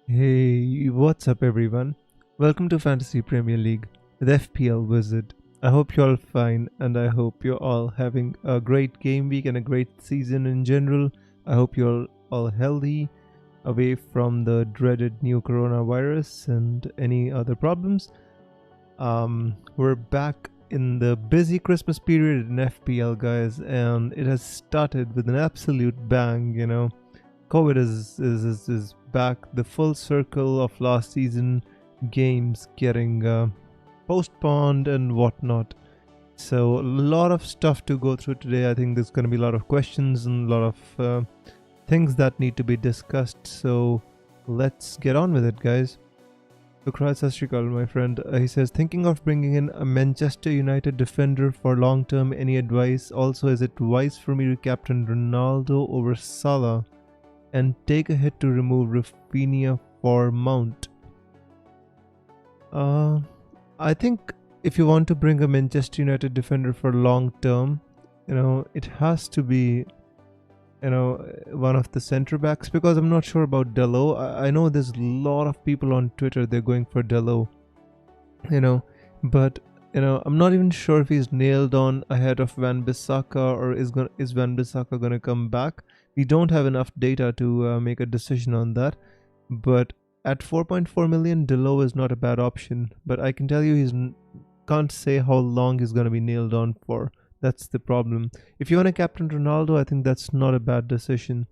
Hey, what's up everyone? Welcome to Fantasy Premier League with FPL Wizard. I hope you're all fine and I hope you're all having a great game week and a great season in general. I hope you're all healthy, away from the dreaded new coronavirus and any other problems. We're back in the busy Christmas period in FPL, guys, and it has started with an absolute bang. COVID is back. The full circle of last season games getting postponed and whatnot. So a lot of stuff to go through today. I think there's going to be a lot of questions and a lot of things that need to be discussed. So let's get on with it, guys. Sukrat Sashrikal, my friend. He says, thinking of bringing in a Manchester United defender for long term. Any advice? Also, is it wise for me to captain Ronaldo over Salah and take a hit to remove Rafinha for Mount? I think if you want to bring a Manchester United defender for long term, it has to be, one of the centre backs, because I'm not sure about Delo. I know there's a lot of people on Twitter, they're going for Delo, but I'm not even sure if he's nailed on ahead of Van Bissaka, or is Van Bissaka gonna come back. We don't have enough data to make a decision on that, but at 4.4 million, Delo is not a bad option. But I can tell you, can't say how long he's gonna be nailed on for. That's the problem. If you want to captain Ronaldo, I think that's not a bad decision.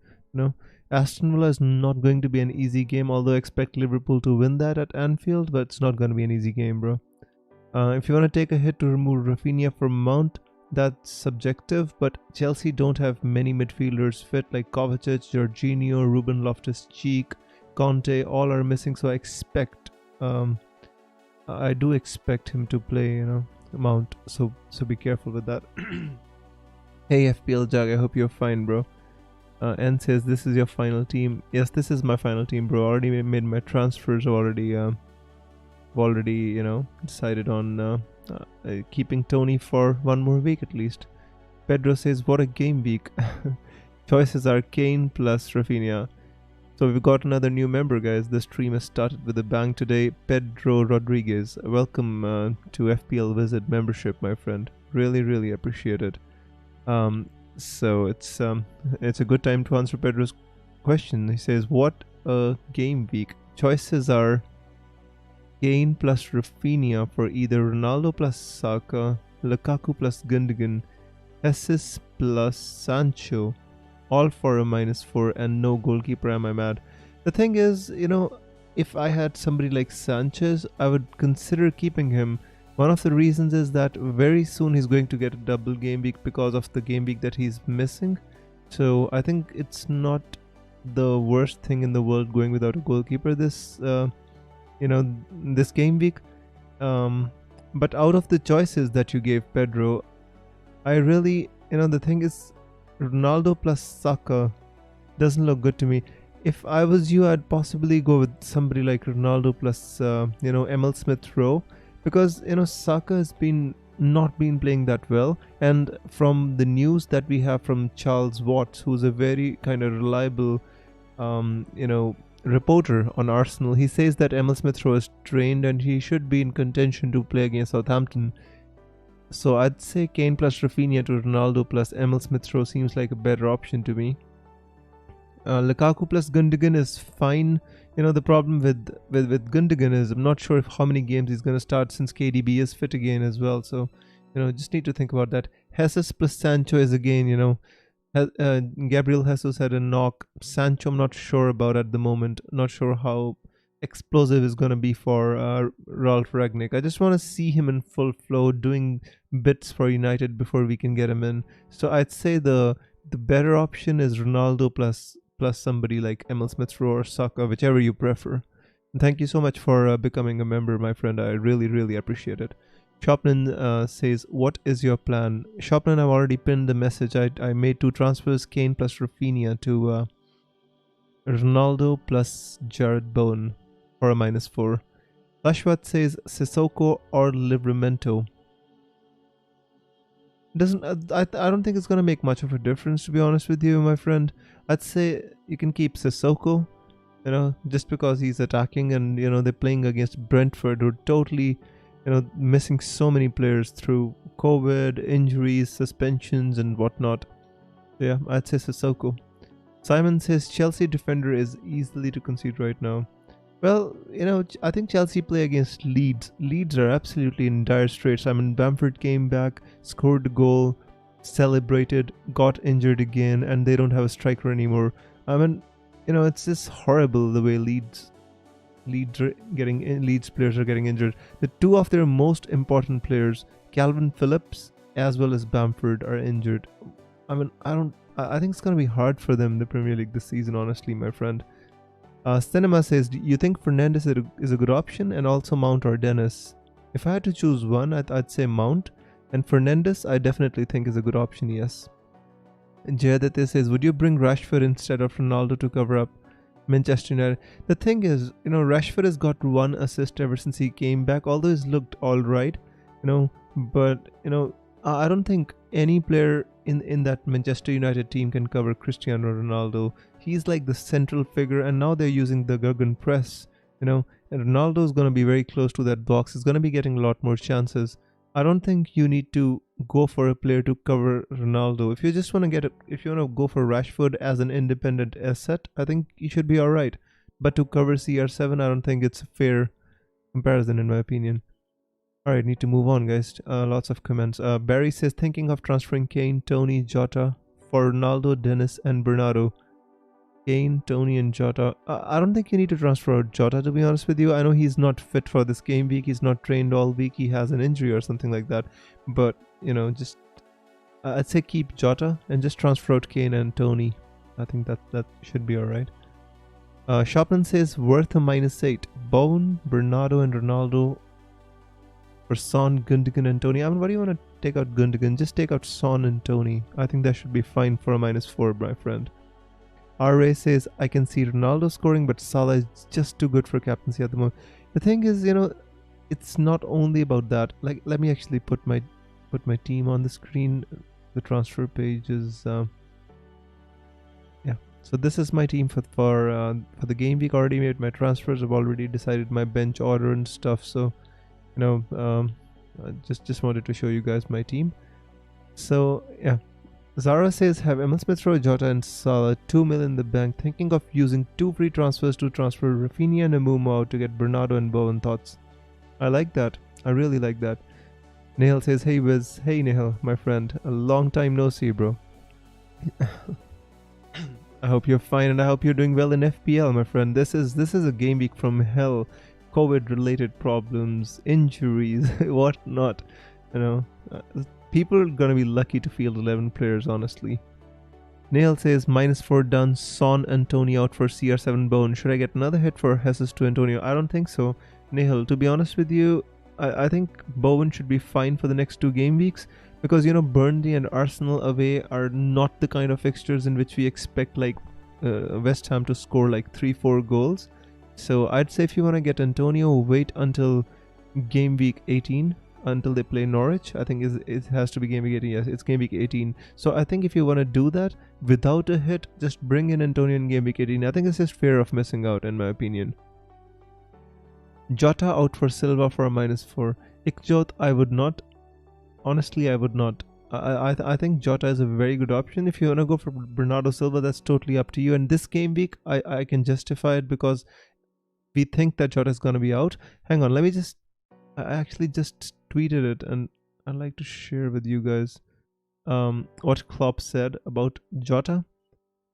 Aston Villa is not going to be an easy game, although I expect Liverpool to win that at Anfield, but it's not going to be an easy game, bro. If you want to take a hit to remove Rafinha from Mount, that's subjective, but Chelsea don't have many midfielders fit, like Kovacic, Jorginho, Ruben Loftus-Cheek, Conte, all are missing, so I do expect him to play, Mount, so be careful with that. Hey FPL Jag, I hope you're fine, bro. N says, this is your final team. Yes, this is my final team, bro. Already made my transfers already. Decided on keeping Tony for one more week at least. Pedro says, what a game week. Choices are Kane plus Rafinha. So we've got another new member, guys. The stream has started with a bang today. Pedro Rodriguez, welcome to FPL Visit membership, my friend. Really appreciate it. So it's a good time to answer Pedro's question. He says, what a game week. Choices are Kane plus Rafinha for either Ronaldo plus Saka, Lukaku plus Gundogan, Jesus plus Sancho, all for a -4, and no goalkeeper. Am I mad? The thing is, if I had somebody like Sanchez, I would consider keeping him. One of the reasons is that very soon he's going to get a double game week because of the game week that he's missing. So I think it's not the worst thing in the world going without a goalkeeper this game week. But out of the choices that you gave, Pedro, I really, the thing is, Ronaldo plus Saka doesn't look good to me. If I was you, I'd possibly go with somebody like Ronaldo plus Emil Smith Rowe, because Saka has not been playing that well, and from the news that we have from Charles Watts, who's a very kind of reliable reporter on Arsenal, he says that Emil Smith Rowe is trained and he should be in contention to play against Southampton. So I'd say Kane plus Rafinha to Ronaldo plus Emil Smith Rowe seems like a better option to me. Lukaku plus Gundogan is fine. The problem with Gundogan is I'm not sure how many games he's going to start, since KDB is fit again as well. So, just need to think about that. Jesus plus Sancho is again, Gabriel Jesus had a knock. Sancho I'm not sure about at the moment. Not sure how explosive is going to be for Ralph Rangnick. I just want to see him in full flow doing bits for United before we can get him in. So I'd say the better option is Ronaldo plus somebody like Emil Smith Rowe or Saka, whichever you prefer. And thank you so much for becoming a member, my friend. I really appreciate it. Shopman says, what is your plan? Shopman, I've already pinned the message. I made 2 transfers, Kane plus Rafinha to Ronaldo plus Jared Bowen for a -4. Ashwat says Sissoko or Livramento. I don't think it's going to make much of a difference, to be honest with you, my friend. I'd say you can keep Sissoko. just because he's attacking, and they're playing against Brentford, who are totally, missing so many players through COVID, injuries, suspensions, and whatnot. So yeah, I'd say Sissoko. Simon says Chelsea defender is easily to concede right now. Well, I think Chelsea play against Leeds. Leeds are absolutely in dire straits. I mean, Bamford came back, scored a goal, celebrated, got injured again, and they don't have a striker anymore. I mean, it's just horrible the way Leeds players are getting injured. The two of their most important players, Calvin Phillips as well as Bamford, are injured. I mean, I think it's gonna be hard for them in the Premier League this season, honestly, my friend. Cinema says, do you think Fernandes is a good option, and also Mount or Dennis? If I had to choose one, I'd say Mount, and Fernandes I definitely think is a good option, yes. And Jayaditya says, would you bring Rashford instead of Ronaldo to cover up Manchester United? The thing is, Rashford has got one assist ever since he came back, although he's looked alright, but, I don't think any player in that Manchester United team can cover Cristiano Ronaldo. He's like the central figure, and now they're using the Guggen press, and Ronaldo's going to be very close to that box. He's going to be getting a lot more chances. I don't think you need to go for a player to cover Ronaldo. If you just want to if you want to go for Rashford as an independent asset, I think you should be alright. But to cover CR7, I don't think it's a fair comparison, in my opinion. Alright, need to move on, guys. Lots of comments. Barry says, thinking of transferring Kane, Tony, Jota for Ronaldo, Dennis, and Bernardo. Kane, Tony, and Jota. I don't think you need to transfer out Jota, to be honest with you. I know he's not fit for this game week. He's not trained all week. He has an injury or something like that. But, just I'd say keep Jota and just transfer out Kane and Tony. I think that should be alright. Shopland says, worth a -8. Bowen, Bernardo, and Ronaldo for Son, Gundogan, and Tony. I mean, why do you want to take out Gundogan? Just take out Son and Tony. I think that should be fine for a -4, my friend. RA says, I can see Ronaldo scoring, but Salah is just too good for captaincy at the moment. The thing is, it's not only about that. Like, let me actually put my team on the screen. The transfer page is yeah. So this is my team for the game week. Already made my transfers. I've already decided my bench order and stuff. So, just wanted to show you guys my team. So yeah. Zara says, have Emil Smith Rowe, Jota, and Salah 2 million in the bank. Thinking of using 2 free transfers to transfer Rafinha and Mbeumo out to get Bernardo and Bowen. Thoughts? I like that. I really like that. Nihal says, hey Wiz. Hey Nihal, my friend. A long time no see, bro. I hope you're fine, and I hope you're doing well in FPL, my friend. This is a game week from hell. COVID-related problems, injuries, whatnot. People are gonna be lucky to field 11 players, honestly. Nail says, -4 done. Son and Tony out for CR7 Bowen. Should I get another hit for Jesus to Antonio? I don't think so. Nihal, to be honest with you, I think Bowen should be fine for the next 2 game weeks, because Burnley and Arsenal away are not the kind of fixtures in which we expect like West Ham to score like 3-4 goals. So I'd say if you want to get Antonio, wait until game week 18. Until they play Norwich. I think it has to be game week 18. Yes, it's game week 18. So I think if you want to do that without a hit, just bring in Antonio in game week 18. I think it's just fear of missing out, in my opinion. Jota out for Silva for a -4. Ikjot, I would not. Honestly, I would not. I think Jota is a very good option. If you want to go for Bernardo Silva, that's totally up to you. And this game week, I can justify it because we think that Jota is going to be out. Hang on, I actually just tweeted it, and I'd like to share with you guys what Klopp said about Jota,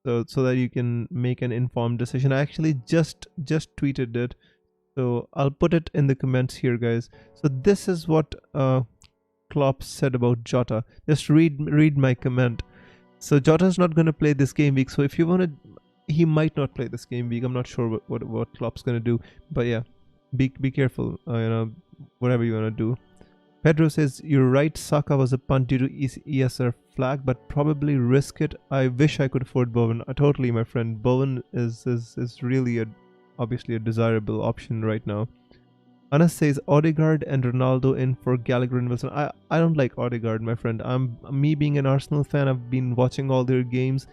so that you can make an informed decision. I actually just tweeted it, so I'll put it in the comments here, guys. So this is what Klopp said about Jota. Just read my comment. So Jota's not going to play this game week, so if you want to, he might not play this game week. I'm not sure what Klopp's going to do, but yeah, be careful, whatever you want to do. Pedro says, you're right, Saka was a punt due to ESR flag, but probably risk it. I wish I could afford Bowen. Totally, my friend. Bowen is really obviously a desirable option right now. Anas says, Odegaard and Ronaldo in for Gallagher and Wilson. I don't like Odegaard, my friend. Me being an Arsenal fan, I've been watching all their games.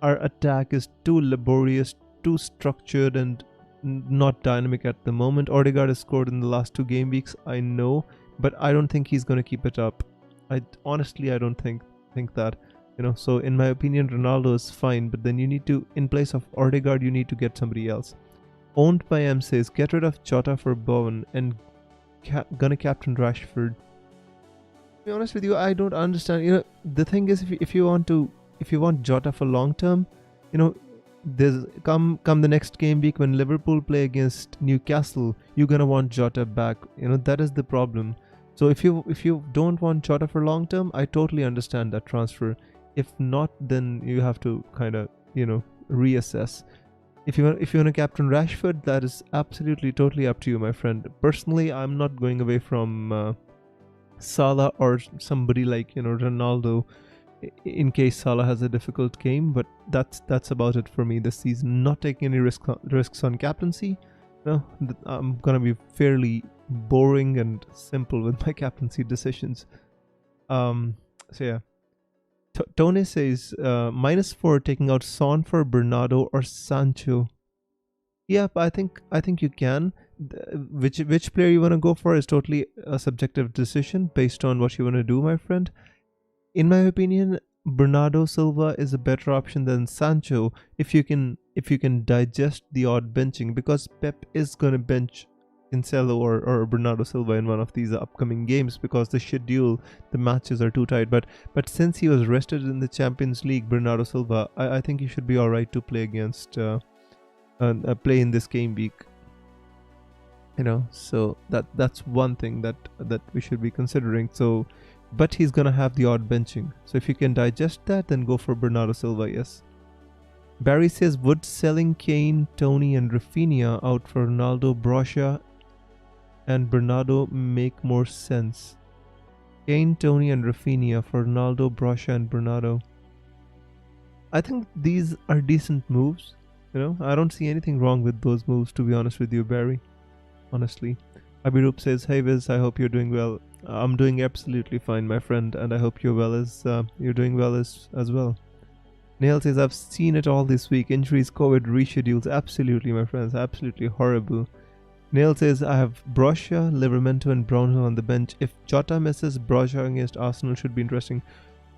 Our attack is too laborious, too structured, and not dynamic at the moment. Odegaard has scored in the last 2 game weeks, I know, but I don't think he's going to keep it up. I don't think that, so in my opinion Ronaldo is fine, but then you need to, in place of Odegaard, you need to get somebody else. Owned by M says get rid of Jota for Bowen and gonna captain Rashford. To be honest with you, I don't understand. The thing is, if you want Jota for long term, there's come the next game week when Liverpool play against Newcastle, you're gonna want Jota back. That is the problem. So if you don't want Jota for long term, I totally understand that transfer. If not, then you have to kind of reassess. If you want to captain Rashford, that is absolutely totally up to you, my friend. Personally, I'm not going away from Salah or somebody like Ronaldo in case Salah has a difficult game, but that's about it for me this season. Not taking any risks on captaincy. I'm gonna be fairly boring and simple with my captaincy decisions. So yeah. Tony says -4 taking out Son for Bernardo or Sancho. Yep, I think you can. Which player you want to go for is totally a subjective decision based on what you want to do, my friend. In my opinion, Bernardo Silva is a better option than Sancho if you can digest the odd benching, because Pep is gonna bench Cancelo or Bernardo Silva in one of these upcoming games because the matches are too tight. But since he was rested in the Champions League, Bernardo Silva, I think he should be alright to play against play in this game week. So that's one thing that we should be considering. So, but he's gonna have the odd benching. So if you can digest that, then go for Bernardo Silva. Yes. Barry says, would selling Kane, Tony, and Rafinha out for Ronaldo, Brocha, and Bernardo make more sense? Kane, Tony, and Rafinha for Ronaldo, Brocha, and Bernardo. I think these are decent moves. I don't see anything wrong with those moves, to be honest with you, Barry. Honestly. Abirup says, hey Viz, I hope you're doing well. I'm doing absolutely fine, my friend, and I hope you're doing well as well. Neil says, I've seen it all this week. Injuries, COVID, reschedules. Absolutely, my friends. Absolutely horrible. Neil says, I have Brocha, Livramento, and Brownhill on the bench. If Jota misses, Brocha against Arsenal should be interesting.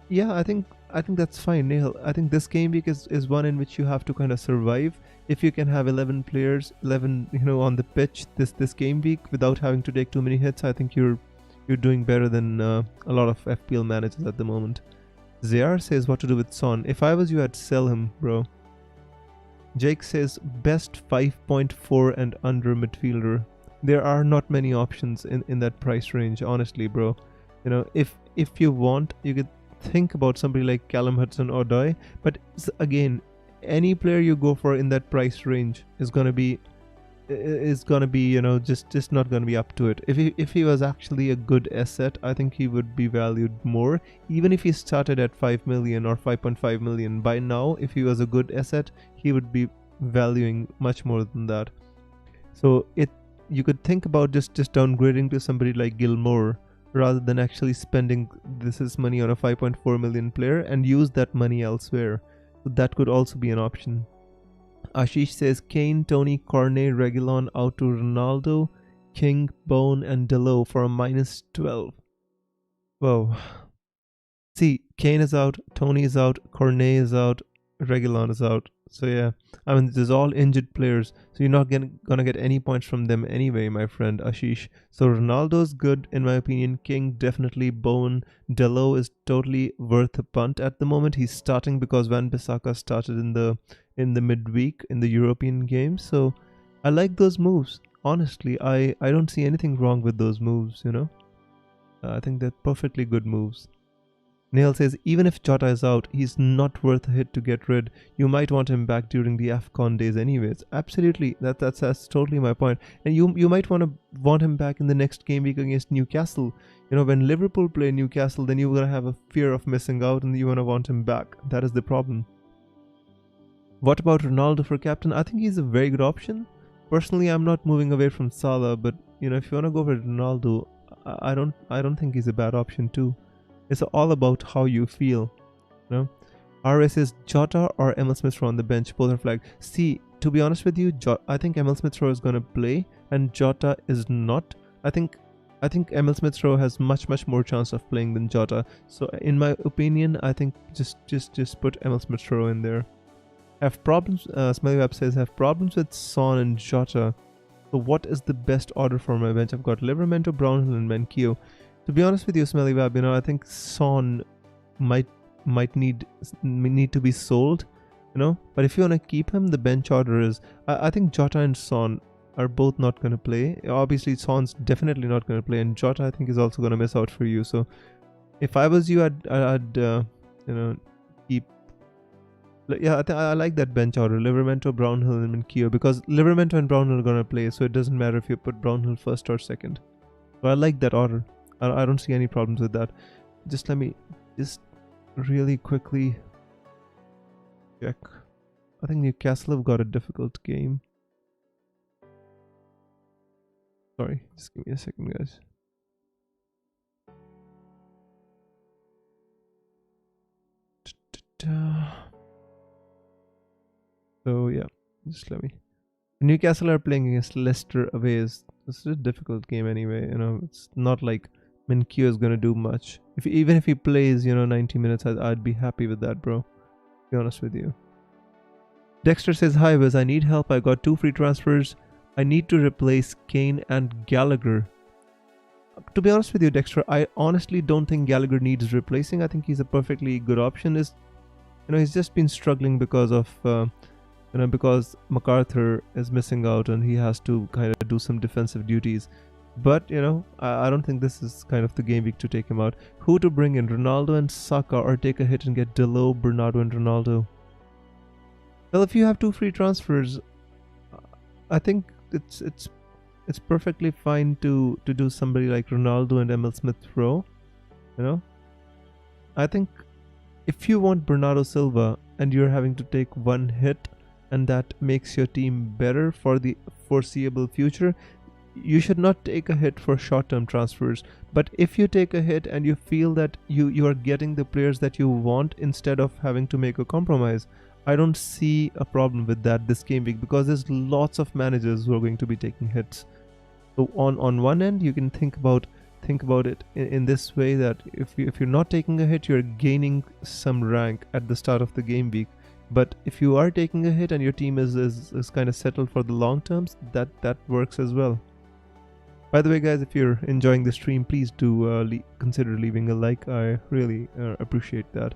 Yeah, I think that's fine, Neil. I think this game week is one in which you have to kind of survive. If you can have 11 players, 11 on the pitch this game week without having to take too many hits, I think you're doing better than a lot of FPL managers at the moment. Zayar says, what to do with Son? If I was you, I'd sell him, bro. Jake says, best 5.4 and under midfielder. There are not many options in that price range, honestly, bro. If you want, you could think about somebody like Callum Hudson-Odoi, but again, any player you go for in that price range is gonna be just not gonna be up to it. If he was actually a good asset, I think he would be valued more. Even if he started at 5 million or 5.5 million, by now, if he was a good asset, he would be valuing much more than that. So you could think about just downgrading to somebody like Gilmore rather than actually spending this money on a 5.4 million player and use that money elsewhere. So that could also be an option. Ashish says, Kane, Tony, Cornet, Reguilon out to Ronaldo, King, Bone, and Delo for a -12. Whoa. See, Kane is out, Tony is out, Cornet is out, Reguilon is out. So yeah, I mean, there's all injured players, so you're not gonna get any points from them anyway, my friend Ashish. So Ronaldo's good in my opinion. King definitely. Bone, Delo is totally worth a punt at the moment. He's starting because Van Bissaka started in the midweek in the European game. So I like those moves. Honestly, I don't see anything wrong with those moves. I think they're perfectly good moves. Neil says, even if Jota is out, he's not worth a hit to get rid. You might want him back during the AFCON days anyways. Absolutely, that's totally my point. And you might want him back in the next game week against Newcastle. When Liverpool play Newcastle, then you're going to have a fear of missing out and you want to want him back. That is the problem. What about Ronaldo for captain? I think he's a very good option. Personally, I'm not moving away from Salah, but if you want to go for Ronaldo, I don't think he's a bad option too. It's all about how you feel. RS is Jota or Emil Smith Rowe on the bench. Both are flagged. See, to be honest with you, I think Emil Smith Rowe is going to play and Jota is not. I think Emil Smith Rowe has much more chance of playing than Jota. So in my opinion, I think just put Emil Smith Rowe in there. Have problems. Smelly Web says have problems with Son and Jota. So what is the best order for my bench? I've got Livramento, Brownhill, and Kyzioh. To be honest with you, Smelly Web, I think Son might need to be sold. But if you want to keep him, the bench order is I think Jota and Son are both not going to play. Obviously Son's definitely not going to play, and Jota I think is also going to miss out for you. So if I was you, I'd keep. Yeah, I like that bench order: Livramento, Brownhill, and Kyzioh, because Livramento and Brownhill are going to play, so it doesn't matter if you put Brownhill first or second. So I like that order. I don't see any problems with that. Let me really quickly check. I think Newcastle have got a difficult game. Sorry, just give me a second, guys. So yeah, just let me. Newcastle are playing against Leicester away. This is a difficult game anyway. It's not like Kyzioh is gonna do much. Even if he plays, 90 minutes, I'd be happy with that, bro. To be honest with you. Dexter says, "Hi Wiz, I need help. I got 2 free transfers. I need to replace Kane and Gallagher." To be honest with you, Dexter, I honestly don't think Gallagher needs replacing. I think he's a perfectly good option. He's just been struggling because of because MacArthur is missing out and he has to kind of do some defensive duties. But I don't think this is kind of the game week to take him out. Who to bring in, Ronaldo and Saka, or take a hit and get Delo, Bernardo, and Ronaldo? Well, if you have 2 free transfers, I think it's perfectly fine to do somebody like Ronaldo and Emil Smith Rowe. I think if you want Bernardo Silva and you're having to take 1 hit and that makes your team better for the foreseeable future, you should not take a hit for short-term transfers. But if you take a hit and you feel that you are getting the players that you want instead of having to make a compromise, I don't see a problem with that this game week, because there's lots of managers who are going to be taking hits. So on one end, you can think about it in this way, that if you're not taking a hit, you're gaining some rank at the start of the game week. But if you are taking a hit and your team is kind of settled for the long terms, that works as well. By the way, guys, if you're enjoying the stream, please do consider leaving a like. I really appreciate that.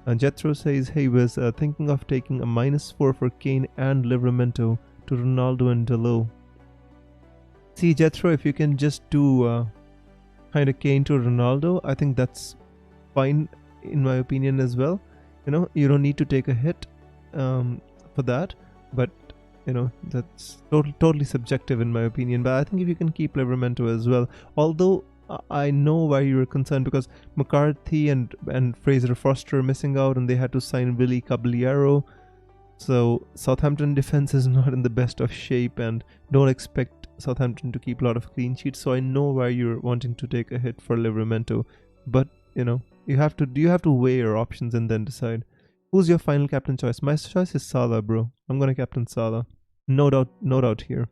And Jethro says, "Hey Wiz, thinking of taking a -4 for Kane and Livramento to Ronaldo and Delo." See, Jethro, if you can just do kind of Kane to Ronaldo, I think that's fine in my opinion as well. You don't need to take a hit for that, but that's totally subjective in my opinion. But I think if you can keep Livramento as well, although I know why you were concerned, because McCarthy and Fraser Foster are missing out and they had to sign Willy Caballero. So Southampton defense is not in the best of shape, and don't expect Southampton to keep a lot of clean sheets. So I know why you're wanting to take a hit for Livramento, but you have to weigh your options and then decide. Who's your final captain choice? My choice is Salah, bro. I'm gonna captain Salah. No doubt here.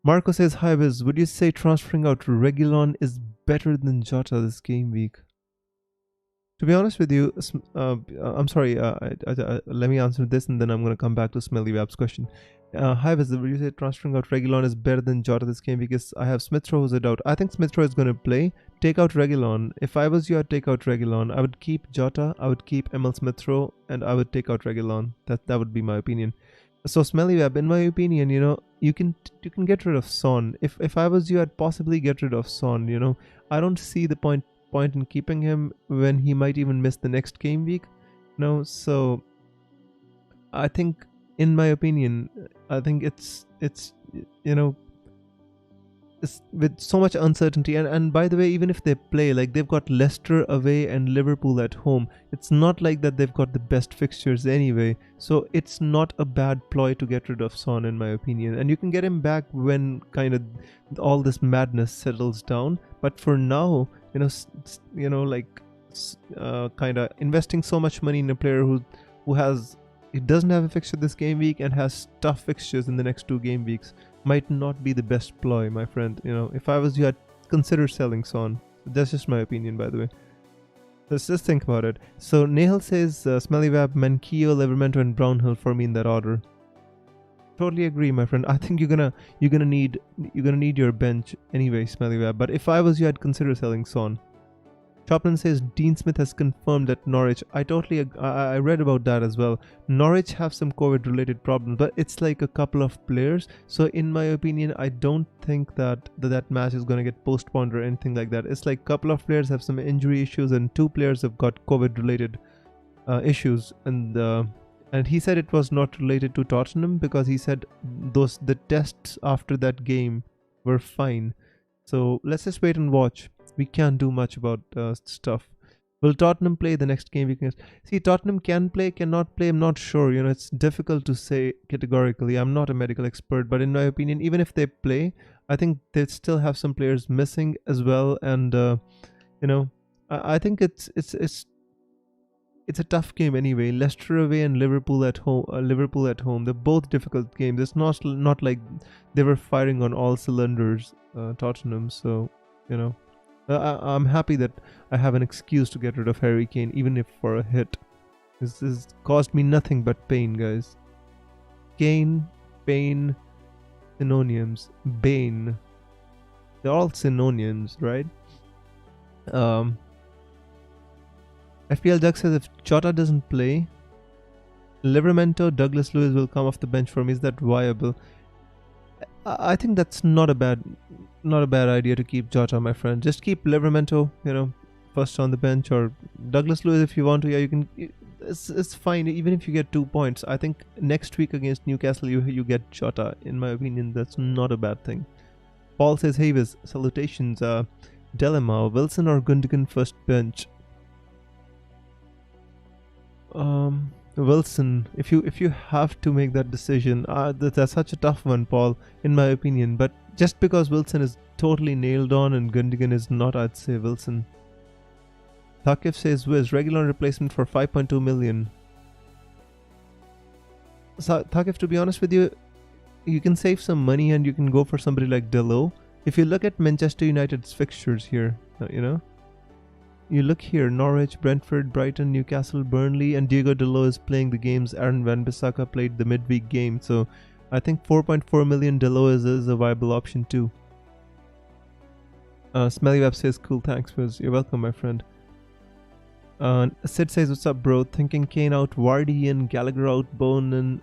Marco says, "Hi Wiz, would you say transferring out Reguilon is better than Jota this game week?" To be honest with you, I'm sorry, let me answer this and then I'm going to come back to Smelly Web's question. Hi Wiz, would you say transferring out Reguilon is better than Jota this game? Because I have Smith Rowe as a doubt. I think Smith Rowe is going to play. Take out Reguilon. If I was you, I'd take out Reguilon. I would keep Jota, I would keep Emil Smith Rowe, and I would take out Reguilon. That would be my opinion. So Smelly Web, in my opinion, you can get rid of Son. If I was you, I'd possibly get rid of Son. I don't see the point in keeping him when he might even miss the next game week. So I think, in my opinion, I think it's with so much uncertainty, and by the way, even if they play, like, they've got Leicester away and Liverpool at home, it's not like that they've got the best fixtures anyway, so it's not a bad ploy to get rid of Son, in my opinion. And you can get him back when kind of all this madness settles down, but for now, kind of investing so much money in a player who has It doesn't have a fixture this game week and has tough fixtures in the next 2 game weeks. Might not be the best ploy, my friend. If I was you, I'd consider selling Son. That's just my opinion, by the way. Let's just think about it. So Nahal says Smellywab, Manquillo, Livermento, and Brownhill for me in that order. Totally agree, my friend. I think you're gonna need your bench anyway, Smellywab. But if I was you, I'd consider selling Son. Choplin says Dean Smith has confirmed at Norwich. I read about that as well. Norwich have some COVID related problems, but it's like a couple of players. So in my opinion, I don't think that match is going to get postponed or anything like that. It's like a couple of players have some injury issues and 2 players have got COVID related issues. And he said it was not related to Tottenham because he said the tests after that game were fine. So let's just wait and watch. We can't do much about stuff. Will Tottenham play the next game? See, Tottenham can play, cannot play. I'm not sure. It's difficult to say categorically. I'm not a medical expert, but in my opinion, even if they play, I think they still have some players missing as well. And I think it's a tough game anyway. Leicester away and Liverpool at home. They're both difficult games. It's not like they were firing on all cylinders. Tottenham. So I'm happy that I have an excuse to get rid of Harry Kane, even if for a hit. This has caused me nothing but pain, guys. Kane, pain, synonyms. Bane. They're all synonyms, right? FPL Duck says if Jota doesn't play, Livermento, Douglas Lewis will come off the bench for me. Is that viable? I think that's not a bad idea to keep Jota, my friend. Just keep Livermento, first on the bench, or Douglas Lewis if you want to. Yeah, you can. It's fine even if you get 2 points. I think next week against Newcastle you get Jota. In my opinion, that's not a bad thing. Paul says, "Hey Viz, salutations. Dilemma: Wilson or Gundogan first bench?" Wilson, if you have to make that decision, that's such a tough one, Paul, in my opinion. But just because Wilson is totally nailed on and Gundogan is not, I'd say Wilson. Thakif says Wiz, regular replacement for 5.2 million. So, Thakif, to be honest with you, you can save some money and you can go for somebody like Delo. If you look at Manchester United's fixtures here, you look here, Norwich, Brentford, Brighton, Newcastle, Burnley, and Diego Delo is playing the games Aaron Wan-Bissaka played the midweek game. So I think 4.4 million Delo is a viable option too. Smellyweb says, cool, thanks, Wiz. You're welcome, my friend. Sid says, what's up, bro? Thinking Kane out, Vardy in, Gallagher out, Bone in,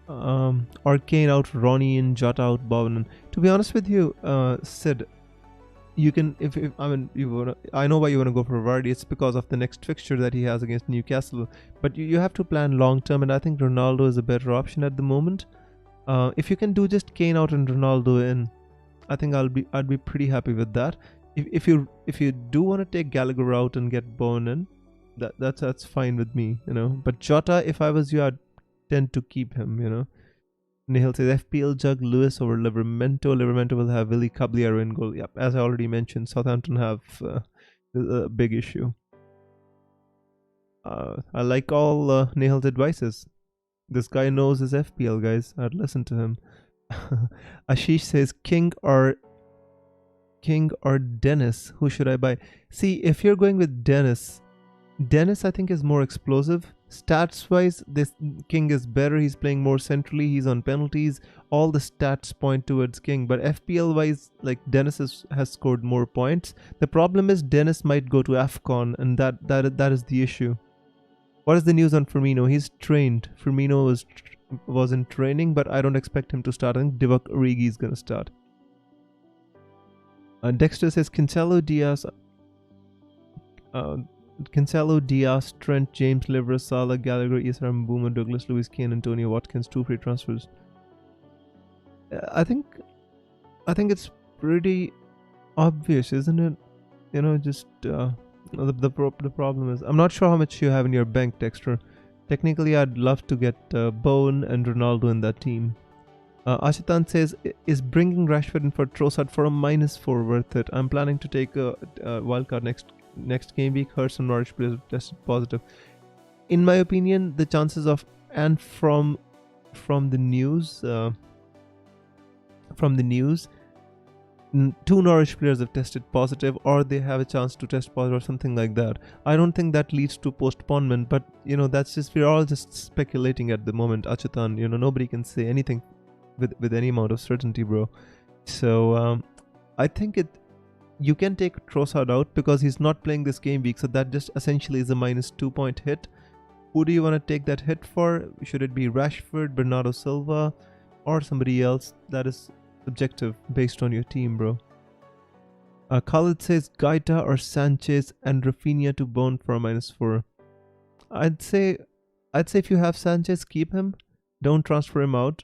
or Kane out, Ronnie in, Jota out, Bowen in. To be honest with you, Sid, you can, I know why you wanna go for Vardy. It's because of the next fixture that he has against Newcastle. But you have to plan long term, and I think Ronaldo is a better option at the moment. If you can do just Kane out and Ronaldo in, I think I'd be pretty happy with that. If you do want to take Gallagher out and get Bowen in, that's fine with me, But Jota, if I was you, I'd tend to keep him, Nihal says FPL Jug Lewis over Livermento. Livermento will have Willy Caballero in goal. Yep, as I already mentioned, Southampton have a big issue. I like all Nihal's advices. This guy knows his FPL, guys. I'd listen to him. Ashish says King or Dennis. Who should I buy? See, if you're going with Dennis I think is more explosive. Stats wise, this King is better. He's playing more centrally. He's on penalties. All the stats point towards King. But FPL wise, like Dennis has scored more points. The problem is Dennis might go to AFCON, and that is the issue. What is the news on Firmino? He's trained. Firmino was in training, but I don't expect him to start. I think Divock Origi is gonna start. Dexter says Cancelo, Diaz, Trent, James, Livra, Salah, Gallagher, Isra, Mbeumo, Douglas, Lewis, Kane, Antonio, Watkins, 2 free transfers. I think it's pretty obvious, isn't it? The problem is I'm not sure how much you have in your bank, Dexter. Technically, I'd love to get Bowen and Ronaldo in that team. Ashitan says, is bringing Rashford in for Trossard for a -4 worth it? I'm planning to take a wildcard next game week. Hurst and Norwich players tested positive. in my opinion, the chances of, and from the news, two Norwich players have tested positive, or they have a chance to test positive, or something like that. I don't think that leads to postponement, but that's just, we're all just speculating at the moment, Achatan. Nobody can say anything with any amount of certainty, bro. So I think you can take Trossard out because he's not playing this game week, so that just essentially is a -2 point hit. Who do you want to take that hit for? Should it be Rashford, Bernardo Silva, or somebody else? That is subjective based on your team, bro. Khalid says Gaita or Sanchez and Rafinha to bone for a -4. I'd say if you have Sanchez, keep him. Don't transfer him out.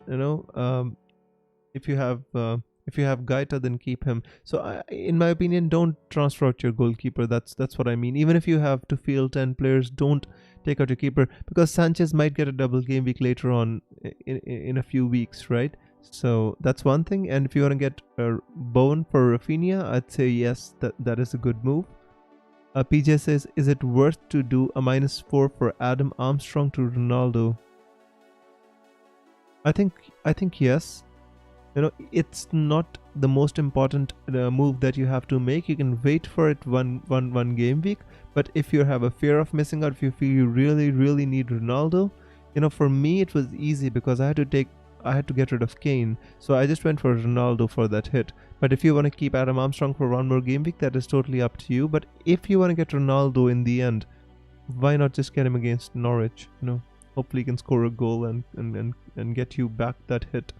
If you have Gaita, then keep him. So in my opinion, don't transfer out your goalkeeper. That's what I mean. Even if you have to field 10 players, don't take out your keeper, because Sanchez might get a double game week later on in a few weeks, right? So that's one thing. And if you want to get a bone for Rafinha, I'd say yes, that is a good move. PJ says, is it worth to do a -4 for Adam Armstrong to Ronaldo? I think yes. It's not the most important move that you have to make. You can wait for it one game week, but if you have a fear of missing out, if you feel you really need Ronaldo, for me it was easy because I had to get rid of Kane, so I just went for Ronaldo for that hit. But if you want to keep Adam Armstrong for one more game week, that is totally up to you. But if you want to get Ronaldo in the end, why not just get him against Norwich? Hopefully he can score a goal and get you back that hit.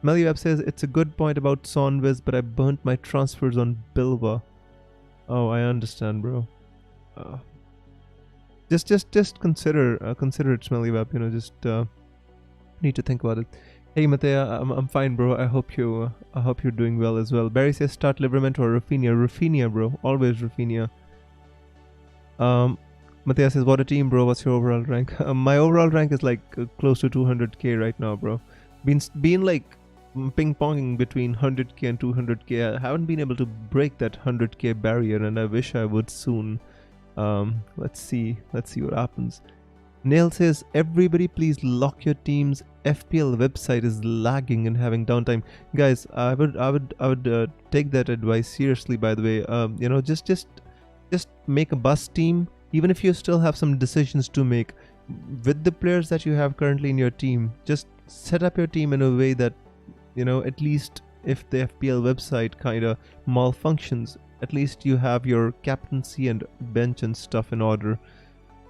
Meliweb says, it's a good point about Sonviz, but I burnt my transfers on Bilba. Oh, I understand, bro. Just consider it, Meliweb. Just need to think about it. Hey, Matea, I'm fine, bro. I hope you're doing well as well. Barry says, start Livermore or Rafinha. Rafinha, bro. Always Rafinha. Matthias says, what a team, bro. What's your overall rank? My overall rank is like close to 200k right now, bro. Been like ping-ponging between 100k and 200k. I haven't been able to break that 100k barrier, and I wish I would soon. Let's see what happens. Nail says, everybody please lock your teams. FPL website is lagging and having downtime. Guys, I would take that advice seriously, by the way. Just make a bus team. Even if you still have some decisions to make with the players that you have currently in your team, just set up your team in a way that, at least if the FPL website kind of malfunctions, at least you have your captaincy and bench and stuff in order.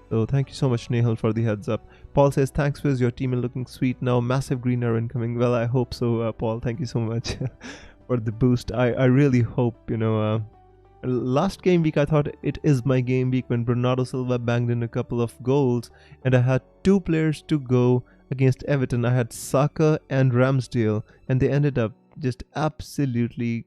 So thank you so much, Nehal, for the heads up. Paul says, thanks, Wiz, your team is looking sweet now. Massive green arrow incoming. Well, I hope so, Paul. Thank you so much for the boost. I really hope, last game week I thought it is my game week when Bernardo Silva banged in a couple of goals, and I had two players to go against Everton. I had Saka and Ramsdale, and they ended up just absolutely,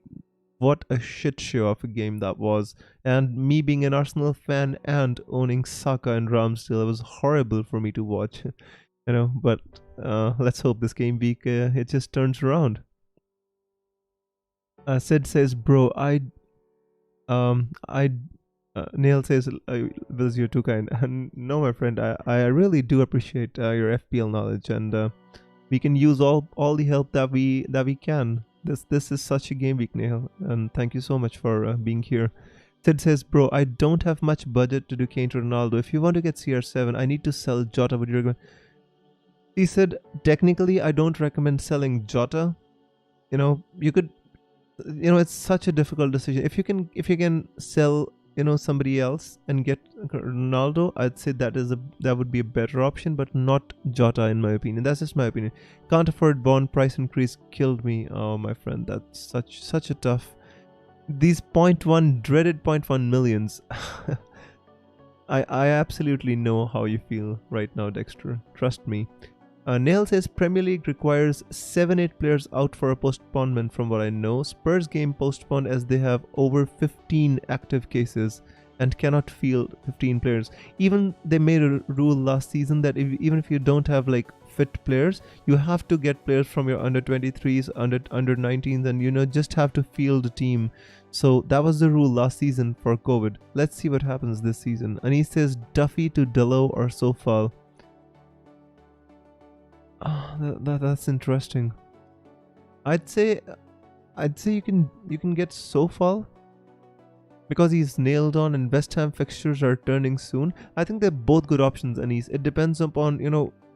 what a shit show of a game that was. And me being an Arsenal fan and owning Saka and Ramsdale, it was horrible for me to watch. But let's hope this game week it just turns around. Sid says, bro, Neil says, Wills, you're too kind. And no, my friend, I really do appreciate your FPL knowledge, and we can use all the help that we can. This is such a game week, Neil, and thank you so much for being here. Sid says, bro, I don't have much budget to do Kane to Ronaldo. If you want to get CR7, I need to sell Jota. Would you recommend? He said, technically, I don't recommend selling Jota. You could. It's such a difficult decision. If you can sell, somebody else and get Ronaldo, I'd say that would be a better option, but not Jota in my opinion. That's just my opinion. Can't afford bond price increase killed me. Oh, my friend, that's such a tough. These dreaded 0.1 millions. I absolutely know how you feel right now, Dexter. Trust me. Nail says Premier League requires 7-8 players out for a postponement from what I know. Spurs game postponed as they have over 15 active cases and cannot field 15 players. Even they made a rule last season that even if you don't have like fit players. You have to get players from your under 23s, under 19s, and just have to field a team. So that was the rule last season for COVID. Let's see what happens this season. And he says Duffy to Dello or Sofal. That's interesting. I'd say you can get Sofal because he's nailed on and West Ham fixtures are turning soon. I think they're both good options, Anis. It depends upon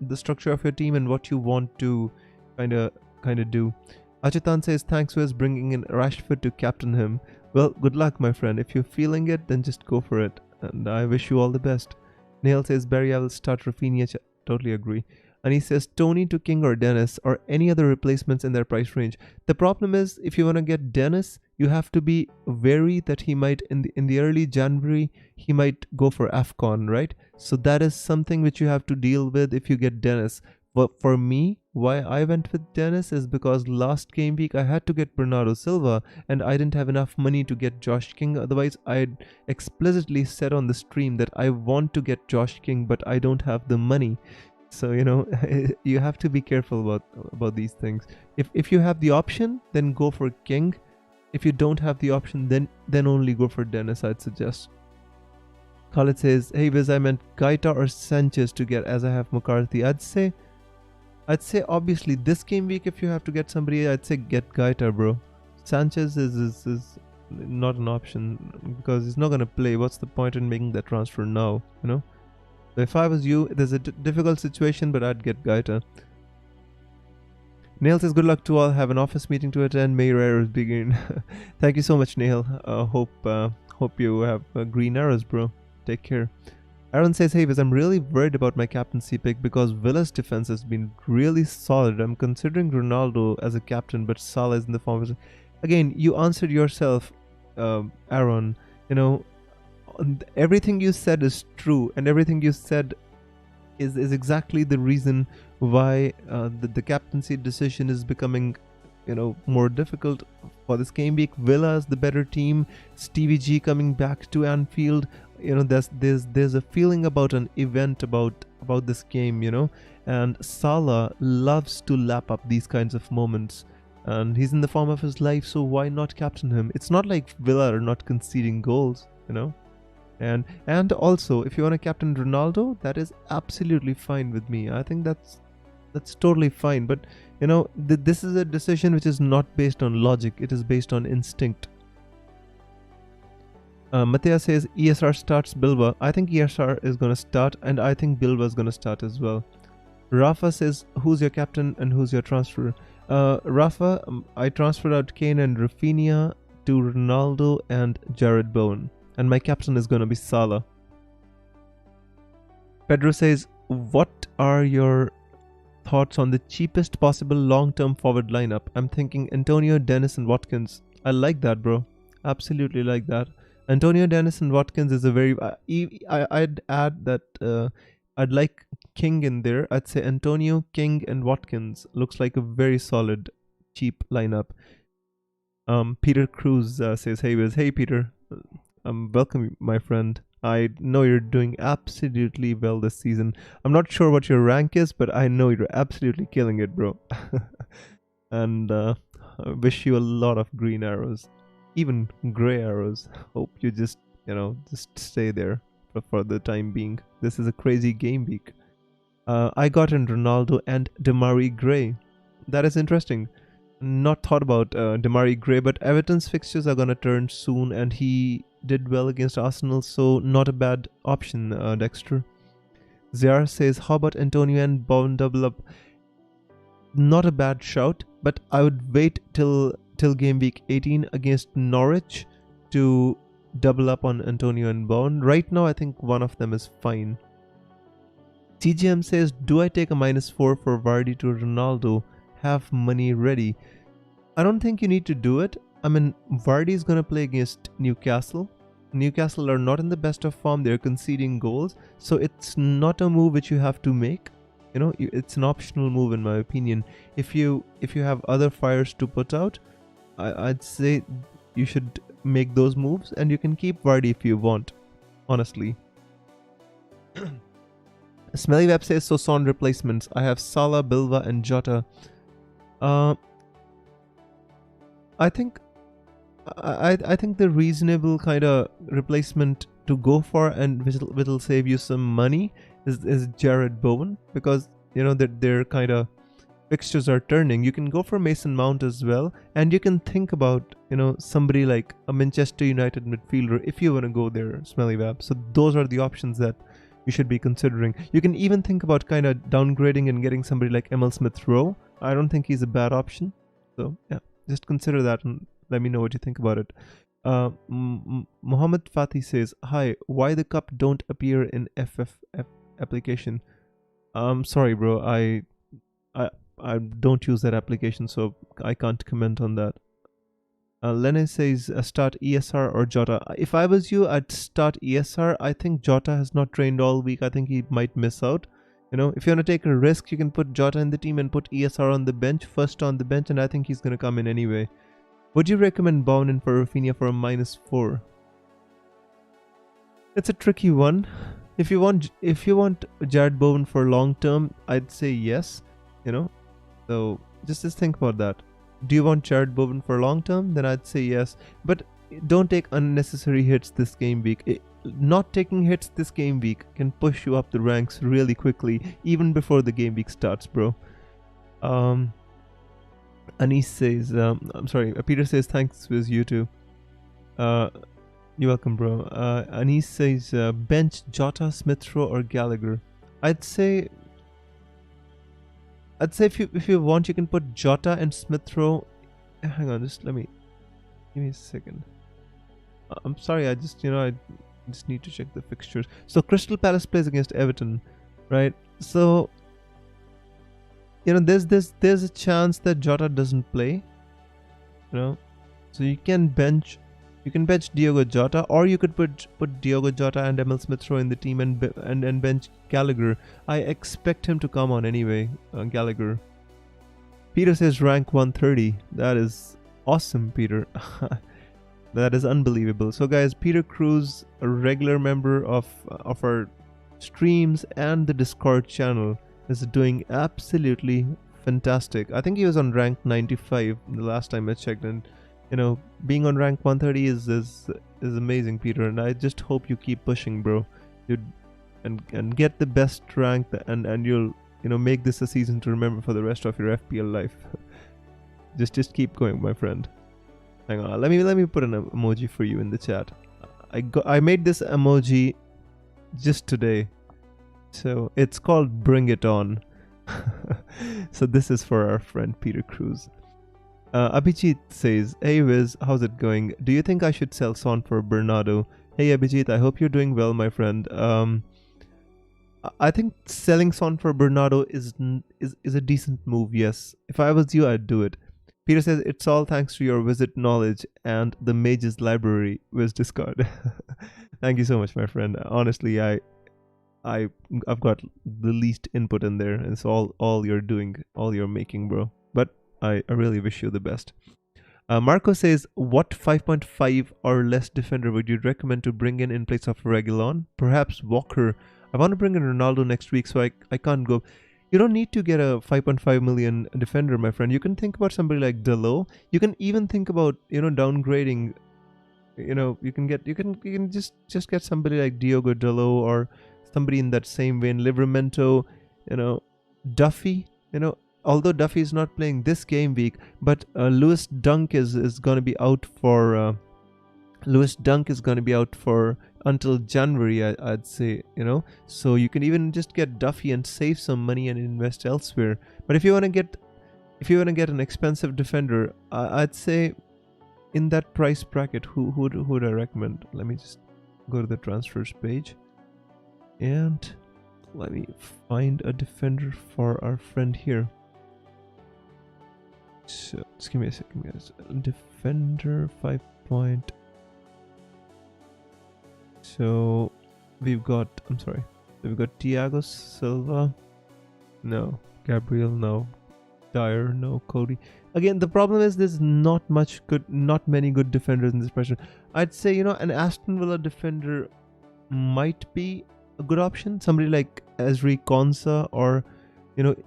the structure of your team and what you want to kind of do. Achitan says thanks for bringing in Rashford to captain him. Well, good luck, my friend. If you're feeling it, then just go for it. And I wish you all the best. Neil says Barry, I will start Rafinha. Totally agree. And he says Tony to King or Dennis or any other replacements in their price range. The problem is, if you want to get Dennis, you have to be wary that he might in the early January he might go for AFCON, right? So that is something which you have to deal with if you get Dennis. But for me, why I went with Dennis is because last game week I had to get Bernardo Silva and I didn't have enough money to get Josh King. Otherwise, I'd explicitly said on the stream that I want to get Josh King, but I don't have the money. So you have to be careful about these things. If you have the option, then go for King. If you don't have the option, then only go for Dennis, I'd suggest. Khalid says, hey Viz, I meant Gaita or Sanchez to get as I have McCarthy. I'd say obviously this game week, if you have to get somebody, I'd say get Gaita, bro. Sanchez is not an option because he's not going to play. What's the point in making that transfer now, So if I was you, there's a difficult situation, but I'd get Gaita. Neil says, good luck to all. Have an office meeting to attend. May your errors begin. Thank you so much, Neil. Hope you have green arrows, bro. Take care. Aaron says, hey Viz, I'm really worried about my captaincy pick because Villa's defense has been really solid. I'm considering Ronaldo as a captain, but Salah is in the form. Again, you answered yourself, Aaron. Everything you said is true, and everything you said is exactly the reason why the captaincy decision is becoming more difficult for this game week. Villa is the better team. Stevie G coming back to Anfield. There's a feeling about an event about this game, and Salah loves to lap up these kinds of moments, and he's in the form of his life, so why not captain him? It's not like Villa are not conceding goals, and also if you want to captain Ronaldo, that is absolutely fine with me. I think that's totally fine, but this is a decision which is not based on logic, it is based on instinct. Matthias says ESR starts Bilba. I think ESR is going to start, and I think Bilba is going to start as well. Rafa says, who's your captain and who's your transfer? Rafa, I transferred out Kane and Rafinha to Ronaldo and Jared Bowen, and my captain is going to be Salah. Pedro says, what are your thoughts on the cheapest possible long-term forward lineup? I'm thinking Antonio, Dennis and Watkins. I like that, bro. Absolutely like that. Antonio, Dennis and Watkins is a very... I'd add that I'd like King in there. I'd say Antonio, King and Watkins. Looks like a very solid, cheap lineup. Peter Cruz says, hey Wiz. Hey Peter. Welcome, my friend. I know you're doing absolutely well this season. I'm not sure what your rank is, but I know you're absolutely killing it, bro. And I wish you a lot of green arrows. Even grey arrows. Hope you just stay there for the time being. This is a crazy game week. I got in Ronaldo and Demarai Gray. That is interesting. Not thought about Demarai Gray, but Everton's fixtures are gonna turn soon, and he did well against Arsenal, so not a bad option, Dexter. Ziar says, how about Antonio and Bowen double up? Not a bad shout, but I would wait till game week 18 against Norwich to double up on Antonio and Bowen. Right now, I think one of them is fine. TGM says, do I take a -4 for Vardy to Ronaldo? Have money ready? I don't think you need to do it. I mean, Vardy is going to play against Newcastle. Newcastle are not in the best of form. They're conceding goals. So it's not a move which you have to make. It's an optional move in my opinion. If you have other fires to put out, I'd say you should make those moves, and you can keep Vardy if you want, honestly. Smelly Web says, so Son replacements. I have Salah, Bilva and Jota. I think the reasonable kind of replacement to go for, and which'll save you some money, is Jared Bowen, because you know that their kind of fixtures are turning. You can go for Mason Mount as well, and you can think about, you know, somebody like a Manchester United midfielder if you want to go there, Smelly Web. So those are the options that you should be considering. You can even think about kind of downgrading and getting somebody like Emil Smith-Rowe. I don't think he's a bad option. So yeah, just consider that and let me know what you think about it. Mohammed Fatih says, hi, why the cup don't appear in FFF application? Sorry bro, I don't use that application, so I can't comment on that. Lene says, start ESR or Jota. If I was you, I'd start ESR. I think Jota has not trained all week. I think he might miss out. You know, if you want to take a risk, you can put Jota in the team and put ESR on the bench, first on the bench, and I think he's going to come in anyway. Would you recommend Bowen in for Rafinha for a -4? It's a tricky one. If you want Jared Bowen for long term, I'd say yes. You know, so just think about that. Do you want Jared Bowen for long term? Then I'd say yes. But don't take unnecessary hits this game week. Not taking hits this game week can push you up the ranks really quickly, even before the game week starts, bro. Anis says, I'm sorry, Peter says, thanks with you too. You're welcome, bro. Anis says, bench Jota, Smith-Rowe or Gallagher. I'd say if you want, you can put Jota and Smith-Rowe. Hang on, give me a second. I'm sorry, I just need to check the fixtures. So Crystal Palace plays against Everton, right? So you know, there's a chance that Jota doesn't play. You know, so you can bench Diogo Jota, or you could put Diogo Jota and Emil Smith-Rowe in the team and bench Gallagher. I expect him to come on anyway, Gallagher. Peter says rank 130. That is awesome, Peter. That is unbelievable. So guys, Peter Cruz, a regular member of our streams and the Discord channel, is doing absolutely fantastic. I think he was on rank 95 the last time I checked, and you know, being on rank 130 is amazing, Peter, and I just hope you keep pushing, bro. And get the best rank, and you'll, you know, make this a season to remember for the rest of your FPL life. just keep going, my friend. Hang on, let me put an emoji for you in the chat. I made this emoji just today, so it's called Bring It On. So this is for our friend Peter Cruz. Abhijit says, hey Wiz, how's it going? Do you think I should sell Son for Bernardo? Hey Abhijit, I hope you're doing well, my friend. I think selling Son for Bernardo is a decent move, yes. If I was you, I'd do it. Peter says, it's all thanks to your Wizard knowledge and the Mage's Library, Wiz Discard. Thank you so much, my friend. Honestly, I've got the least input in there, and it's all you're doing, all you're making, bro. But I really wish you the best. Marco says, what 5.5 or less defender would you recommend to bring in place of Reguilon? Perhaps Walker. I want to bring in Ronaldo next week, so I can't go. You don't need to get a 5.5 million defender, my friend. You can think about somebody like Dalot. You can even think about, you know, downgrading. You know, you can just get somebody like Diogo Dalot, or somebody in that same vein, Livramento, you know, Duffy, you know. Although Duffy is not playing this game week, but Lewis Dunk is going to be out for until January, I'd say, you know. So you can even just get Duffy and save some money and invest elsewhere. But if you want to get an expensive defender, I'd say in that price bracket, who would I recommend? Let me just go to the transfers page and let me find a defender for our friend here. So just give me a second, guys. Defender 5 point. So we've got Thiago Silva, no. Gabriel, no. Dyer, no. Cody. Again, the problem is there's not many good defenders in this position. I'd say, you know, an Aston Villa defender might be a good option. Somebody like Ezri Konsa or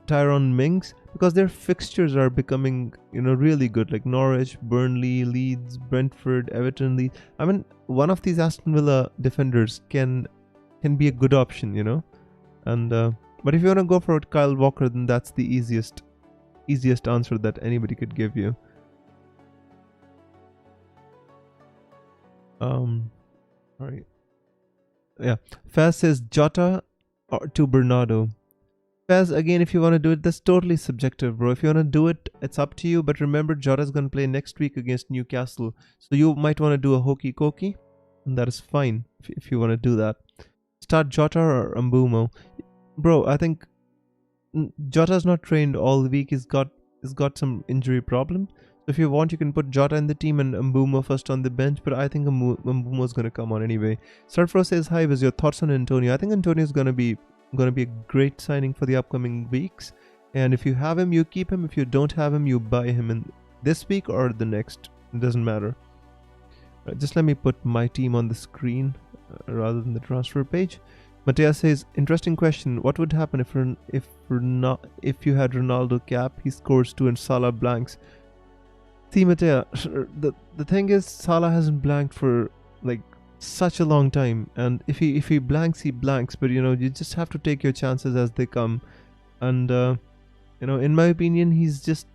Tyrone Mings, because their fixtures are becoming really good, like Norwich, Burnley, Leeds, Brentford, Everton, Leeds. I mean, one of these Aston Villa defenders can be a good option, and but if you want to go for Kyle Walker, then that's the easiest answer that anybody could give you. Alright. Yeah. Faz says Jota or to Bernardo. Faz, again, if you want to do it, that's totally subjective, bro. If you want to do it, it's up to you. But remember, Jota's going to play next week against Newcastle. So you might want to do a hokey cokey. And that is fine if you want to do that. Start Jota or Mbumo. Bro, I think Jota's not trained all week. He's got some injury problem. So if you want, you can put Jota in the team and Mbumo first on the bench. But I think Mbumo's going to come on anyway. Starfro says, hi, was your thoughts on Antonio? I think Antonio's going to be a great signing for the upcoming weeks. And if you have him, you keep him. If you don't have him, you buy him in this week or the next. It doesn't matter. Just let me put my team on the screen rather than the transfer page. Matthias says, interesting question. What would happen if you had Ronaldo cap, he scores 2 and Salah blanks? See, Matthias, the thing is, Salah hasn't blanked for like such a long time, and if he blanks, he blanks. But you just have to take your chances as they come. And in my opinion, he's just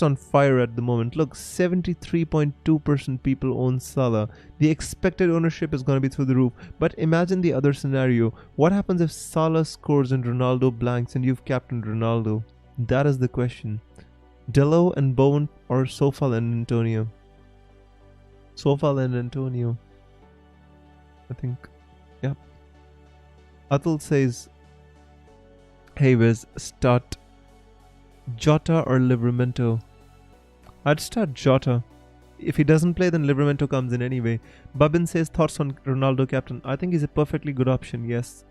on fire at the moment. Look, 73.2% people own Salah. The expected ownership is going to be through the roof. But imagine the other scenario. What happens if Salah scores and Ronaldo blanks and you've captained Ronaldo? That is the question. Dello and Bowen or Sofal and Antonio? Sofal and Antonio, I think. Yeah. Atul says, hey Wiz, start Jota or Livramento? I'd start Jota. If he doesn't play, then Livramento comes in anyway. Babin says, thoughts on Ronaldo captain? I think he's a perfectly good option, yes.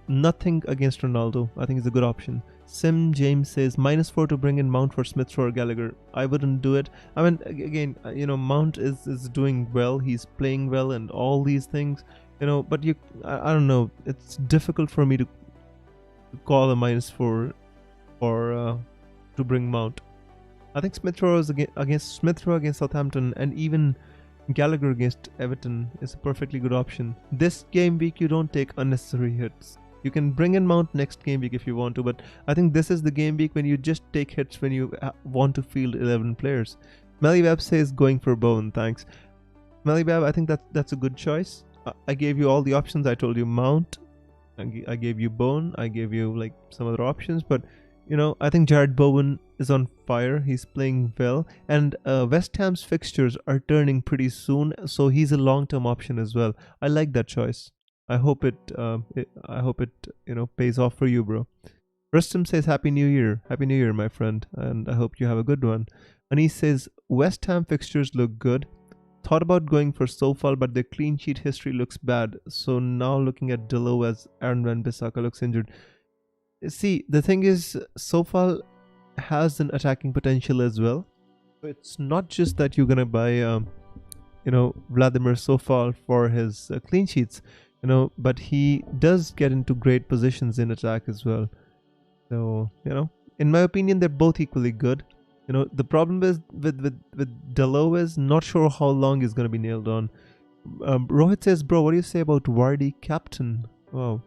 Nothing against Ronaldo. I think he's a good option. Sim James says, -4 to bring in Mount for Smith Rowe or Gallagher. I wouldn't do it. I mean, again, Mount is doing well. He's playing well and all these things, but I don't know. It's difficult for me to call a -4 or to bring Mount. I think Smith Rowe is against Southampton, and even Gallagher against Everton is a perfectly good option. This game week, you don't take unnecessary hits. You can bring in Mount next game week if you want to, but I think this is the game week when you just take hits when you want to field 11 players. Melibab says going for Bowen, thanks. Melibab, I think that's a good choice. I gave you all the options. I told you Mount, I gave you Bowen, I gave you like some other options, but I think Jared Bowen is on fire. He's playing well, and West Ham's fixtures are turning pretty soon, so he's a long-term option as well. I like that choice. I hope it pays off for you, bro. Rustam says, Happy New Year, my friend, and I hope you have a good one. And he says, West Ham fixtures look good. Thought about going for Sofal, but their clean sheet history looks bad. So now looking at Dello as Aaron Wan-Bissaka looks injured. See, the thing is, Sofal has an attacking potential as well. It's not just that you're gonna buy, Vladimir Sofal for his clean sheets, but he does get into great positions in attack as well. So, in my opinion, they're both equally good. The problem is with Dello is not sure how long he's gonna be nailed on. Rohit says, bro, what do you say about Vardy captain? Wow.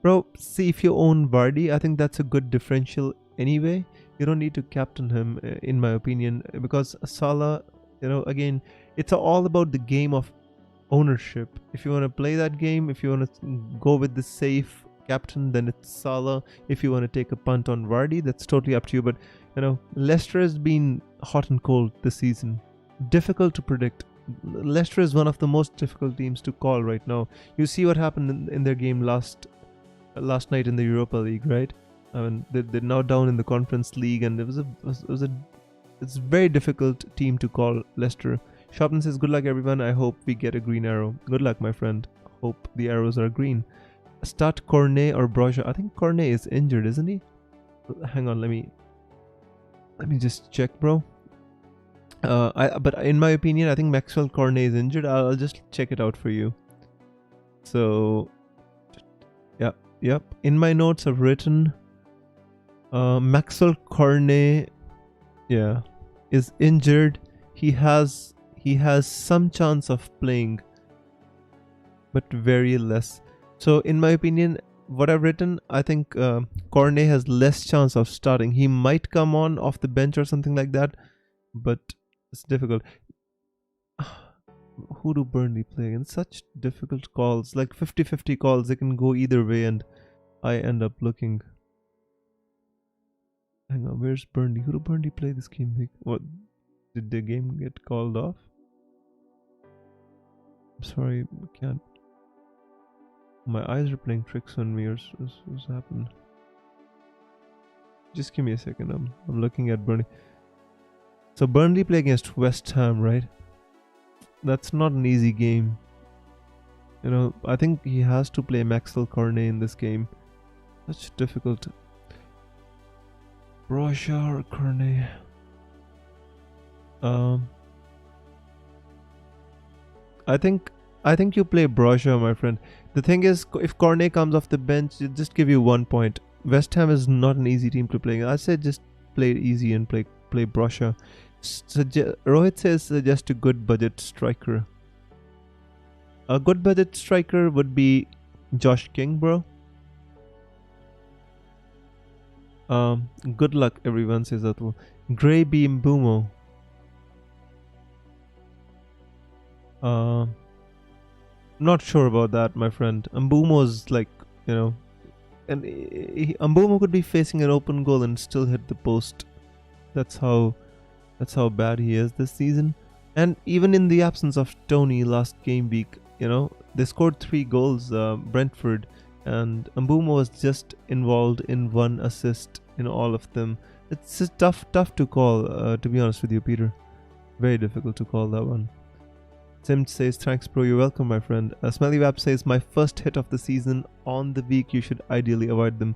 Bro, see, if you own Vardy, I think that's a good differential anyway. You don't need to captain him, in my opinion, because Salah, again, it's all about the game of ownership. If you want to play that game, if you want to go with the safe captain, then it's Salah. If you want to take a punt on Vardy, that's totally up to you. But, Leicester has been hot and cold this season. Difficult to predict. Leicester is one of the most difficult teams to call right now. You see what happened in their game last night in the Europa League, right? I mean, they're now down in the Conference League, and it's a very difficult team to call, Leicester. Shopton says, good luck everyone. I hope we get a green arrow. Good luck, my friend. Hope the arrows are green. Start Cornet or Broja. I think Cornet is injured, isn't he? Hang on, let me just check, bro. But in my opinion, I think Maxwell Cornet is injured. I'll just check it out for you. So, yep. In my notes, I've written Maxwell Cornet, is injured. He has some chance of playing, but very less. So, in my opinion, what I've written, I think Cornet has less chance of starting. He might come on off the bench or something like that, but it's difficult. Who do Burnley play? And such difficult calls, like 50-50 calls. They can go either way, and I end up looking. Hang on, where's Burnley? Who do Burnley play this game week? What, did the game get called off? I'm sorry, I can't. My eyes are playing tricks on me, or what's happened? Just give me a second. I'm looking at Burnley. So Burnley play against West Ham, right? That's not an easy game. You know, I think he has to play Maxwell Cornet in this game. Such difficult. Broja or Cornet? I think you play Broja, my friend. The thing is, if Cornet comes off the bench, it just give you 1 point. West Ham is not an easy team to play. I said just play it easy and play Broja. Rohit says suggest a good budget striker. A good budget striker would be Josh King, bro. Good luck, everyone, says Atul. Grey Beam Boomo. Not sure about that, my friend. Mbumo's like, you know, and Mbumo could be facing an open goal and still hit the post. That's how bad he is this season. And even in the absence of Tony last game week, you know, they scored 3 goals, Brentford, and Mbumo was just involved in 1 assist in all of them. It's just tough to call, to be honest with you, Peter. Very difficult to call that one. Sim says, thanks bro, you're welcome, my friend. Smelly Wap says, my first hit of the season on the week, you should ideally avoid them.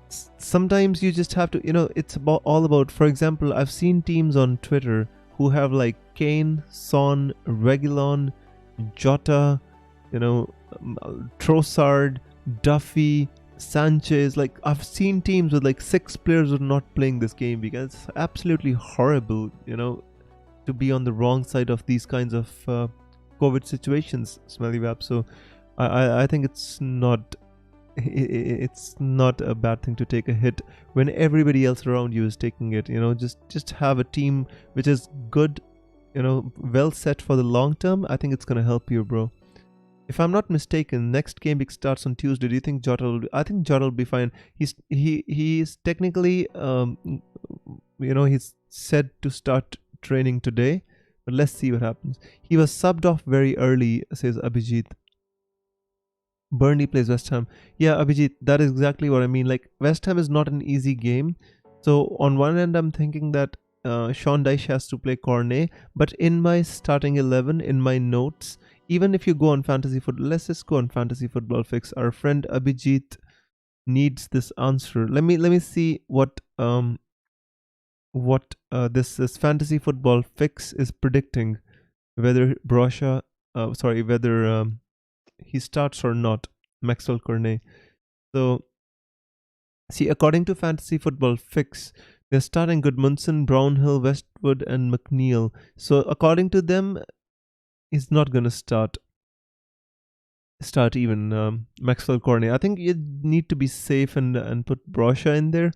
Sometimes you just have to, you know, it's all about, for example, I've seen teams on Twitter who have like Kane, Son, Reguilon, Jota, you know, Trossard, Duffy, Sanchez. Like, I've seen teams with like 6 players who are not playing this game because it's absolutely horrible, you know, to be on the wrong side of these kinds of COVID situations, Smelly Wap. So I think it's not a bad thing to take a hit when everybody else around you is taking it. You know, just have a team which is good, you know, well set for the long term. I think it's gonna help you, bro. If I'm not mistaken, next game week starts on Tuesday. Do you think Jota will I think Jota will be fine. He's technically you know, he's said to start training today, but let's see what happens. He was subbed off very early, says Abhijit. Burnley plays West Ham. Yeah, Abhijit, that is exactly what I mean. Like, West Ham is not an easy game. So on one end, I'm thinking that Sean Dyche has to play Cornet, but in my starting 11, in my notes, even if you go on Fantasy Football, let's just go on Fantasy Football Fix. Our friend Abhijit needs this answer. Let me see what this Fantasy Football Fix is predicting, whether whether he starts or not, Maxwell Cornet. So, see, according to Fantasy Football Fix, they're starting Goodmanson, Brownhill, Westwood, and McNeil. So, according to them, he's not gonna start even Maxwell Cornet. I think you need to be safe and put Broja in there.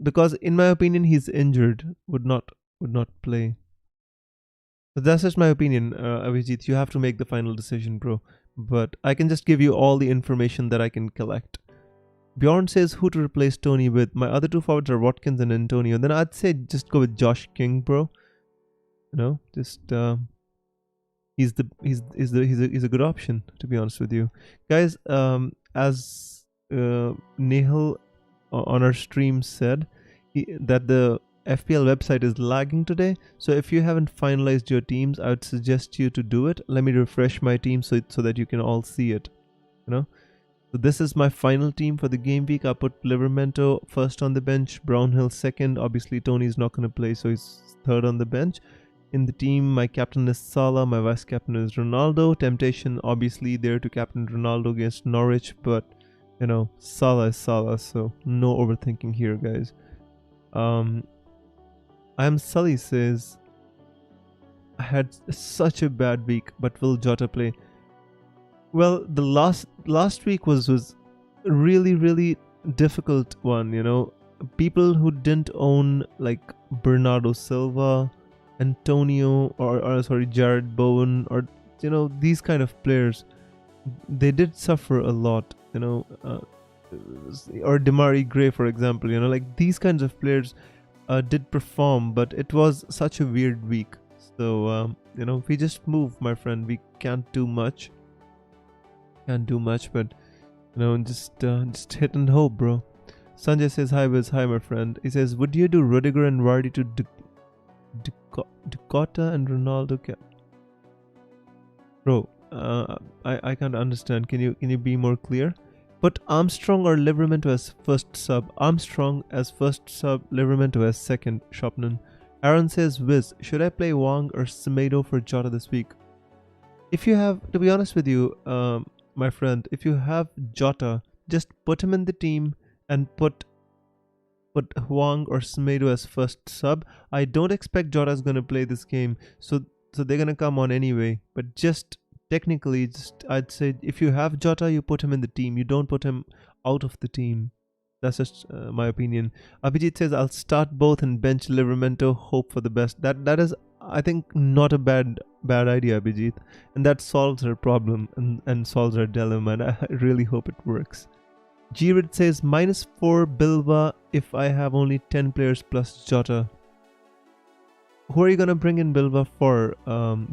Because in my opinion he's injured, would not play. But that's just my opinion, Avijit. You have to make the final decision, bro. But I can just give you all the information that I can collect. Bjorn says who to replace Tony with. My other 2 forwards are Watkins and Antonio. Then I'd say just go with Josh King, bro. You know, just he's a good option, to be honest with you, guys. As Nehal on our stream said, that the FPL website is lagging today. So if you haven't finalized your teams, I would suggest you to do it. Let me refresh my team so that you can all see it. You know, so this is my final team for the game week. I put Livermento first on the bench, Brownhill second. Obviously Tony's not going to play, so he's third on the bench. In the team, my captain is Salah, my vice captain is Ronaldo. Temptation, obviously, there to captain Ronaldo against Norwich, but Salah is Salah, so no overthinking here, guys. I'm Sully says, I had such a bad week, but will Jota play? Well, the last week was really, really difficult one, People who didn't own like Bernardo Silva, Antonio, or sorry, Jared Bowen, or these kind of players, they did suffer a lot, or Demari Gray, for example, like these kinds of players did perform, but it was such a weird week. So we just move, my friend. We can't do much, but just hit and hope, bro. Sanjay says, hi Wiz, hi my friend. He says, would you do Rudiger and Vardy to Dakota and Ronaldo? Bro, I can't understand. Can you be more clear? Put Armstrong or Livermento as first sub. Armstrong as first sub, Livermento as second. Shopnan. Aaron says, Wiz, should I play Wang or Semedo for Jota this week? If you have, to be honest with you, my friend, if you have Jota, just put him in the team and put Wang or Semedo as first sub. I don't expect Jota's gonna play this game, so they're gonna come on anyway. But just technically, I'd say if you have Jota, you put him in the team. You don't put him out of the team. That's just my opinion. Abhijit says, I'll start both and bench Livermento, hope for the best. That is, I think, not a bad idea, Abhijit. And that solves our problem and solves our dilemma, and I really hope it works. Girid says, -4 Bilba if I have only 10 players plus Jota. Who are you going to bring in Bilba for,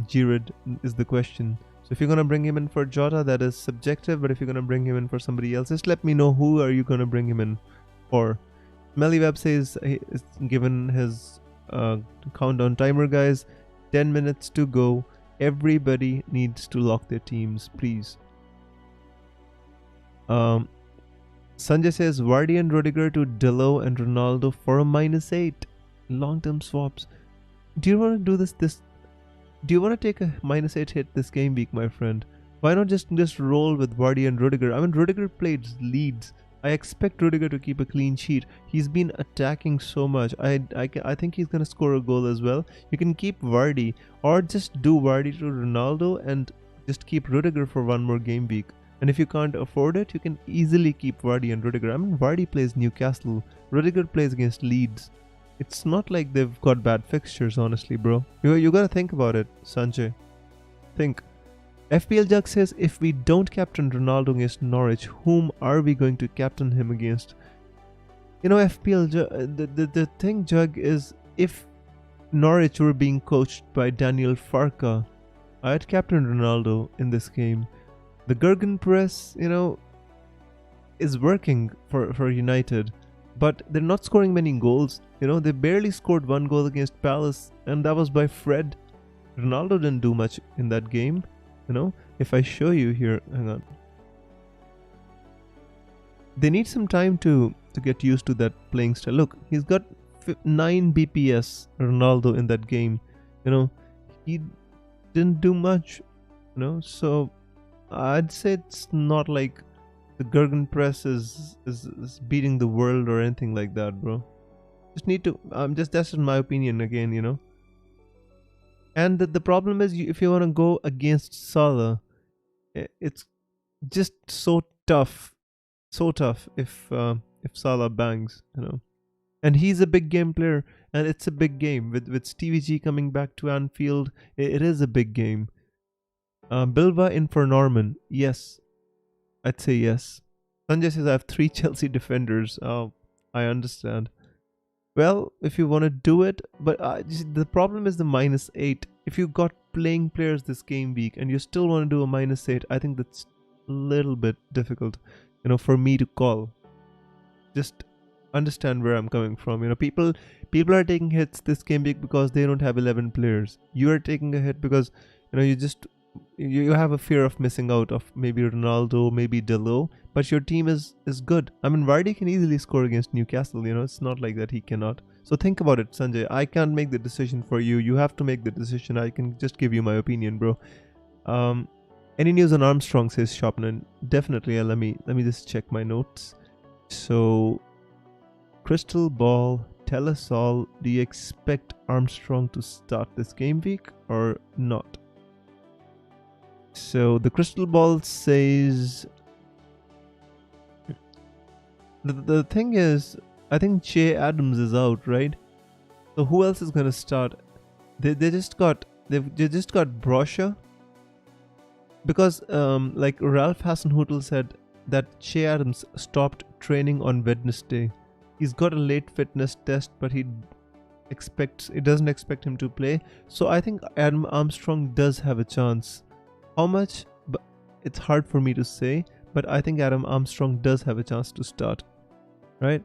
Girid, is the question. So if you're going to bring him in for Jota, that is subjective, but if you're going to bring him in for somebody else, just let me know who are you going to bring him in for. Melyweb says, he is given his countdown timer, guys. 10 minutes to go. Everybody needs to lock their teams, please. Sanjay says, Vardy and Rudiger to Delo and Ronaldo for a -8. Long-term swaps. Do you want to do this? Do you want to take a -8 hit this game week, my friend? Why not just roll with Vardy and Rudiger? I mean, Rudiger played Leeds. I expect Rudiger to keep a clean sheet. He's been attacking so much. I think he's going to score a goal as well. You can keep Vardy, or just do Vardy to Ronaldo and just keep Rudiger for one more game week. And if you can't afford it, you can easily keep Vardy and Rudiger. I mean, Vardy plays Newcastle. Rudiger plays against Leeds. It's not like they've got bad fixtures, honestly, bro. You gotta think about it, Sanjay. Think. FPL Jug says, if we don't captain Ronaldo against Norwich, whom are we going to captain him against? FPL Jug, the thing, Jug, is if Norwich were being coached by Daniel Farka, I'd captain Ronaldo in this game. The Gurgen press, is working for United, but they're not scoring many goals. They barely scored one goal against Palace, and that was by Fred. Ronaldo didn't do much in that game. If I show you here, hang on. They need some time to get used to that playing style. Look, he's got 9 BPS, Ronaldo, in that game. He didn't do much. So I'd say it's not like the Gurgen press is beating the world or anything like that, bro. Just need to, that's just my opinion again, And the problem is, if you want to go against Salah, it's just so tough if Salah bangs, And he's a big game player, and it's a big game with Stevie G coming back to Anfield. It is a big game. Bilba in for Norman. Yes. I'd say yes. Sanjay says, I have 3 Chelsea defenders. Oh, I understand. Well, if you want to do it, but the problem is the -8. If you got playing players this game week and you still want to do a -8, I think that's a little bit difficult, for me to call. Just understand where I'm coming from. People are taking hits this game week because they don't have 11 players. You are taking a hit because, you have a fear of missing out of maybe Ronaldo, maybe Delo, but your team is good. I mean, Vardy can easily score against Newcastle, it's not like that he cannot. So think about it, Sanjay. I can't make the decision for you. You have to make the decision. I can just give you my opinion, bro. Any news on Armstrong, says Shopman? Definitely. Let me just check my notes. So, crystal ball, tell us all. Do you expect Armstrong to start this game week or not? So the crystal ball says the thing is, I think Che Adams is out, right? So who else is gonna start? They just got Brosher, because like Ralph Hasenhüttl said that Che Adams stopped training on Wednesday. He's got a late fitness test, but it doesn't expect him to play. So I think Adam Armstrong does have a chance. How much? But it's hard for me to say. But I think Adam Armstrong does have a chance to start, right?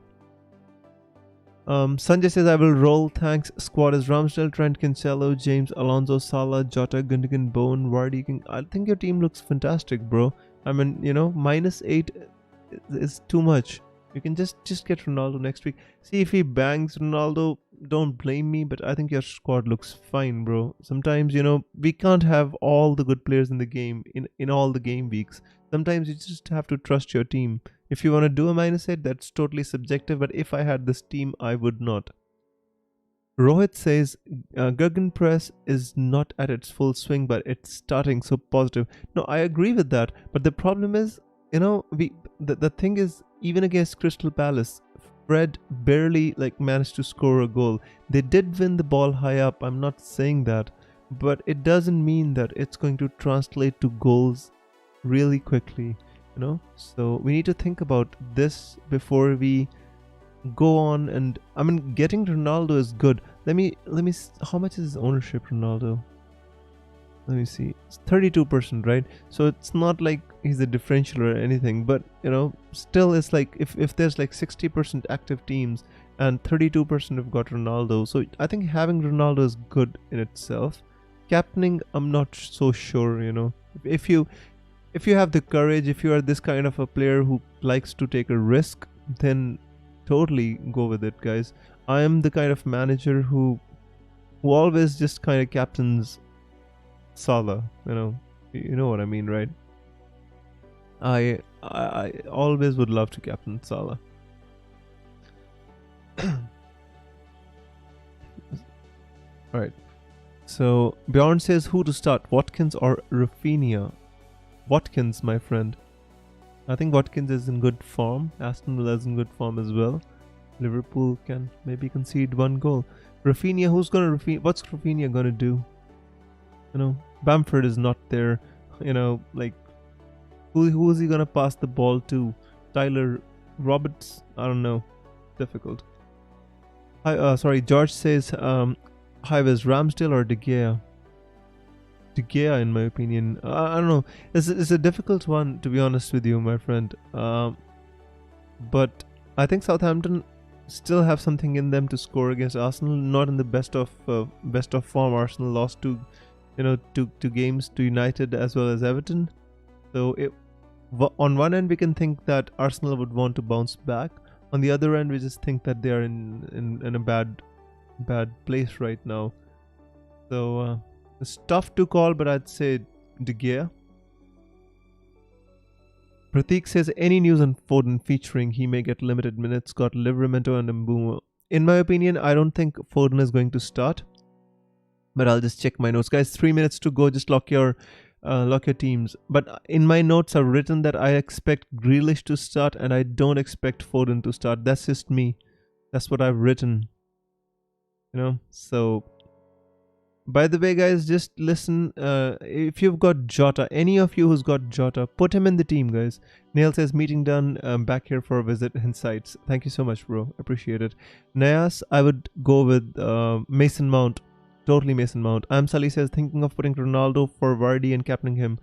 Sanjay says, I will roll. Thanks. Squad is Ramsdale, Trent, Cancelo, James, Alonso, Salah, Jota, Gundogan, Bowen, Vardy. I think your team looks fantastic, bro. I mean, -8 is too much. You can just get Ronaldo next week. See if he bangs Ronaldo. Don't blame me, but I think your squad looks fine, bro. Sometimes, we can't have all the good players in the game in all the game weeks. Sometimes you just have to trust your team. If you want to do a -8, that's totally subjective, but if I had this team, I would not. Rohit says, Gegenpress is not at its full swing, but it's starting, so positive. No, I agree with that, but the problem is, the thing is, even against Crystal Palace, Fred barely managed to score a goal. They did win the ball high up, I'm not saying that, but it doesn't mean that it's going to translate to goals really quickly, So we need to think about this before we go on. And I mean, getting Ronaldo is good. Let me how much is his ownership, Ronaldo? Let me see. It's 32%, right? So it's not like he's a differential or anything, but still it's like if there's 60% active teams and 32% have got Ronaldo, so I think having Ronaldo is good in itself. Captaining, I'm not so sure, if you have the courage, if you are this kind of a player who likes to take a risk, then totally go with it, guys. I am the kind of manager who always just kind of captains Salah, you know what I mean, right? I always would love to captain Salah. Alright. So Bjorn says, who to start, Watkins or Rafinha? Watkins, my friend. I think Watkins is in good form. Aston Villa is in good form as well. Liverpool can maybe concede 1 goal. Rafinha, what's Rafinha gonna do? Bamford is not there. Who is he gonna pass the ball to? Tyler Roberts? I don't know. Difficult. George says, hi, was Ramsdale or De Gea? De Gea, in my opinion. I don't know. It's a difficult one, to be honest with you, my friend. But I think Southampton still have something in them to score against Arsenal. Not in the best of form. Arsenal lost two games to United as well as Everton. So on one end we can think that Arsenal would want to bounce back. On the other end we just think that they are in a bad place right now. So it's tough to call, but I'd say De Gea. Pratik says, any news on Foden featuring? He may get limited minutes. Got Livramento and Mbeumo. In my opinion, I don't think Foden is going to start, but I'll just check my notes, guys. 3 minutes to go. Just lock your teams. But in my notes I've written that I expect Grealish to start and I don't expect Foden to start. That's just me. That's what I've written. So by the way, guys, just listen. If you've got Jota, any of you who's got Jota, put him in the team, guys. Neil says, meeting done. Back here for a visit. Insights. Thank you so much, bro. Appreciate it. Nayas, I would go with Mason Mount. Totally Mason Mount. Sally says, thinking of putting Ronaldo for Vardy and captaining him.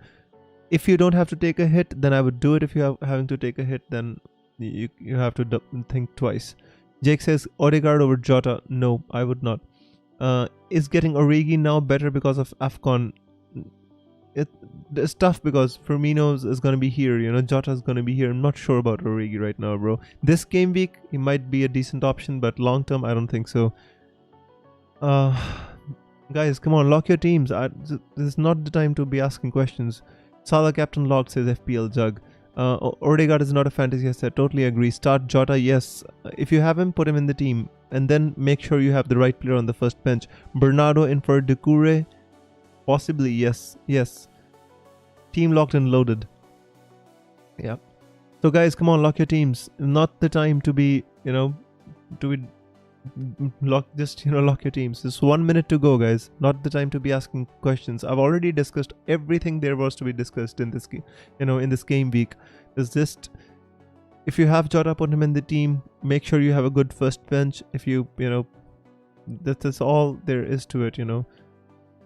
If you don't have to take a hit, then I would do it. If you are having to take a hit, then you have to think twice. Jake says, Odegaard over Jota. No, I would not. Is getting Origi now better because of AFCON? it's tough because Firmino is going to be here, Jota's going to be here. I'm not sure about Origi right now, bro. This game week, he might be a decent option, but long term, I don't think so. Guys, come on, lock your teams. This is not the time to be asking questions. Salah captain locked, says FPL Jug. Odegaard is not a fantasy asset. Totally agree. Start Jota, yes. If you have him, put him in the team. And then make sure you have the right player on the first bench. Bernardo in for Doucouré. Possibly, yes. Yes. Team locked and loaded. Yeah. So guys, come on, lock your teams. Not the time to be, lock your teams. Just 1 minute to go, guys. Not the time to be asking questions. I've already discussed everything there was to be discussed in this game, in this game week. There's just, if you have Jota, put him in the team. Make sure you have a good first bench. If that's all there is to it,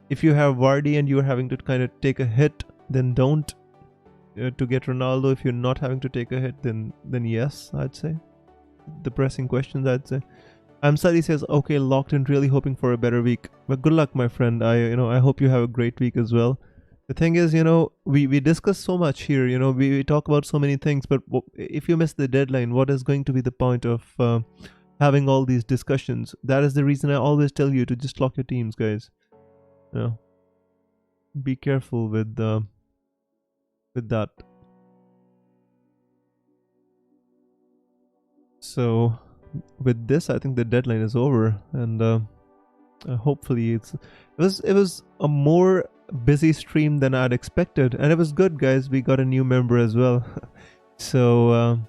If you have Vardy and you're having to kind of take a hit, then don't. To get Ronaldo, if you're not having to take a hit, then yes, I'd say. The pressing questions, I'd say. Sally says, okay, locked in, really hoping for a better week. But good luck, my friend. I hope you have a great week as well. The thing is, we discuss so much here, we talk about so many things, but if you miss the deadline, what is going to be the point of having all these discussions? That is the reason I always tell you to just lock your teams, guys. Be careful with that. So with this, I think the deadline is over, and hopefully it was a more busy stream than I'd expected, and it was good, guys. We got a new member as well. So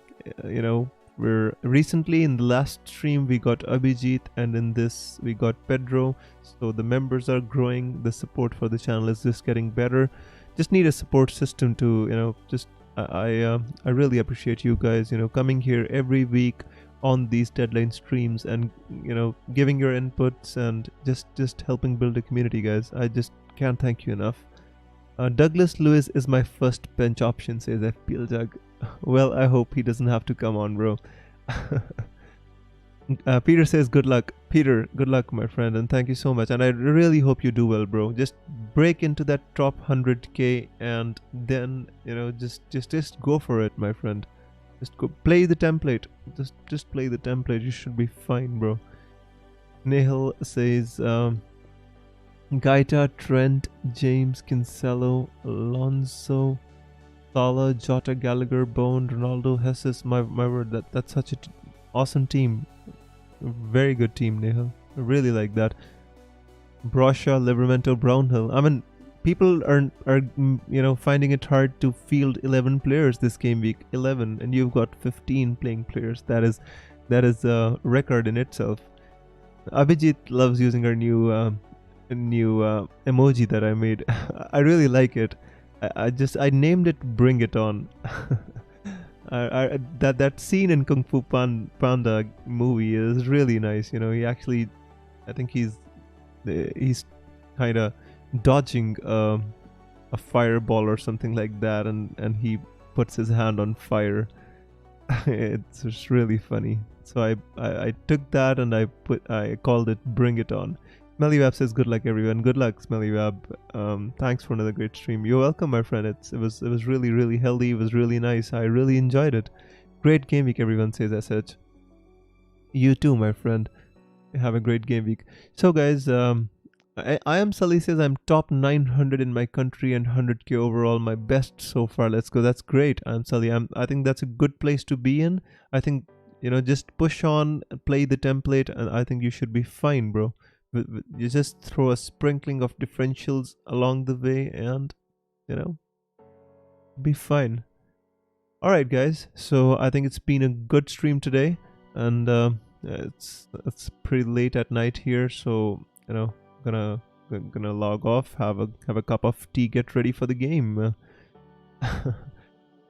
we're recently in the last stream we got Abhijit, and in this we got Pedro. So the members are growing. The support for the channel is just getting better. Just need a support system to I really appreciate you guys coming here every week on these deadline streams and giving your inputs and just helping build a community, guys. I just can't thank you enough. Douglas Lewis is my first bench option, says FPL Jug. Well, I hope he doesn't have to come on, bro. Peter says good luck. Peter, good luck, my friend, and thank you so much, and I really hope you do well, bro. Just break into that top 100k, and then just go for it, my friend. Just go play the template. Just play the template. You should be fine, bro. Nehal says Gaita, Trent, James, Cancelo, Alonso, Salah, Jota, Gallagher, Bone, Ronaldo, Jesus. My word, that's such an awesome team. Very good team, Nehal. I really like that. Brosha, Livermento, Brownhill. I mean, people are finding it hard to field 11 players this game week. 11, and you've got 15 playing players. That is a record in itself. Abhijit loves using our new emoji that I made. I really like it. I named it "Bring It On." That scene in Kung Fu Panda movie is really nice. He actually, I think he's kind of dodging a fireball or something like that, and he puts his hand on fire. It's just really funny. So I took that and I called it "Bring It On." Smelly says good luck, everyone. Good luck, Smelly. Thanks for another great stream. You're welcome, my friend. It was really, really healthy. It was really nice. I really enjoyed it. Great game week, everyone says SH. You too, my friend. Have a great game week. So guys, I am Sully says I'm top 900 in my country and 100k overall. My best so far. Let's go. That's great. I'm Sully. I think that's a good place to be in. I think just push on, play the template, and I think you should be fine, bro. You just throw a sprinkling of differentials along the way and be fine. Alright, guys, so I think it's been a good stream today, and it's pretty late at night here, so gonna log off, have a cup of tea, get ready for the game.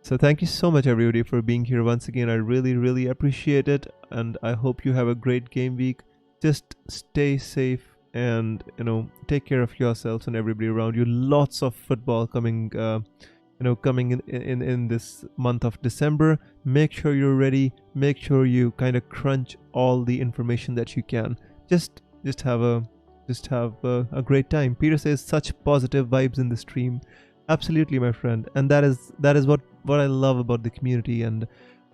So thank you so much, everybody, for being here once again. I really, really appreciate it, and I hope you have a great game week. Just stay safe and take care of yourselves and everybody around you. Lots of football coming coming in this month of December. Make sure you're ready. Make sure you kind of crunch all the information that you can. Just have a great time. Peter says such positive vibes in the stream. Absolutely, my friend, and that is what I love about the community. And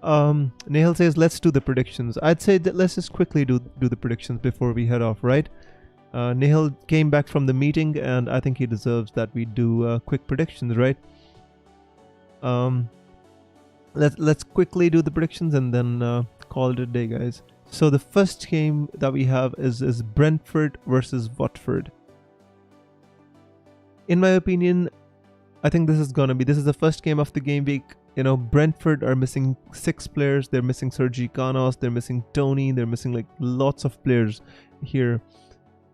Nehal says, let's do the predictions. I'd say that let's just quickly do the predictions before we head off, right? Nehal came back from the meeting, and I think he deserves that we do quick predictions, right? Um, let's quickly do the predictions and then call it a day, guys. So the first game that we have is Brentford versus Watford. In my opinion, I think this is the first game of the game week. You know, Brentford are missing 6 players. They're missing Sergi Canos. They're missing Tony. They're missing like lots of players here.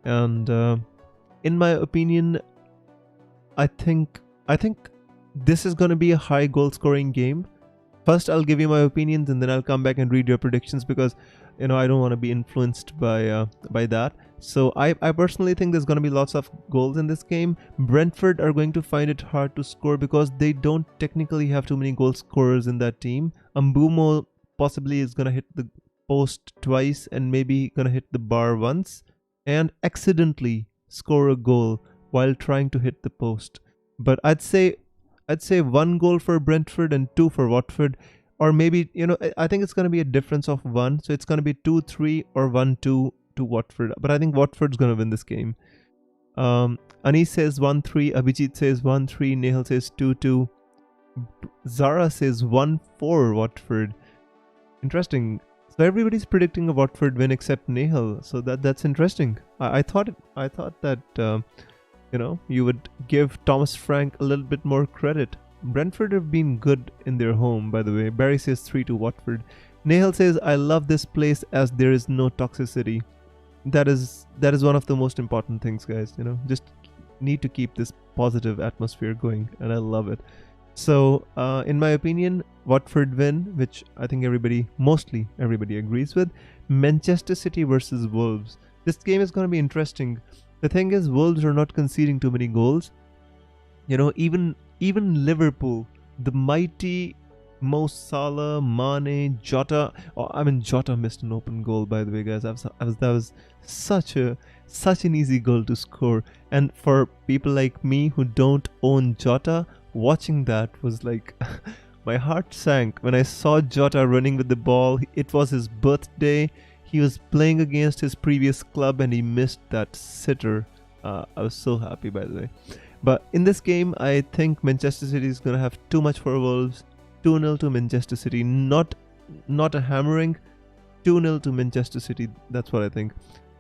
And in my opinion, I think this is gonna be a high goal scoring game. First, I'll give you my opinions, and then I'll come back and read your predictions because, you know, I don't want to be influenced by that. So I personally think there's going to be lots of goals in this game. Brentford are going to find it hard to score because they don't technically have too many goal scorers in that team. Mbumo possibly is going to hit the post twice and maybe going to hit the bar once and accidentally score a goal while trying to hit the post. But I'd say 1 goal for Brentford and 2 for Watford, or maybe, you know, I think it's going to be a difference of 1, so it's going to be 2-3 or 1-2 to Watford. But I think Watford's going to win this game. Anis says 1-3, Abhijit says 1-3, Nehal says 2-2, Zara says 1-4 Watford. Interesting. So everybody's predicting a Watford win except Nehal. So that's interesting. I thought that you know, you would give Thomas Frank a little bit more credit. Brentford have been good in their home, by the way. Barry says 3 to Watford. Nehal says, I love this place as there is no toxicity. That is one of the most important things, guys. You know, just need to keep this positive atmosphere going, and I love it. So, in my opinion, Watford win, which I think mostly everybody agrees with. Manchester City versus Wolves. This game is going to be interesting. The thing is, Wolves are not conceding too many goals. You know, even Liverpool, the mighty Mo Salah, Mane, Jota. Jota missed an open goal, by the way, guys. That was such an easy goal to score. And for people like me who don't own Jota, watching that was like my heart sank when I saw Jota running with the ball. It was his birthday. He was playing against his previous club and he missed that sitter. I was so happy, by the way. But in this game, I think Manchester City is going to have too much for Wolves. 2-0 to Manchester City. Not a hammering. 2-0 to Manchester City. That's what I think.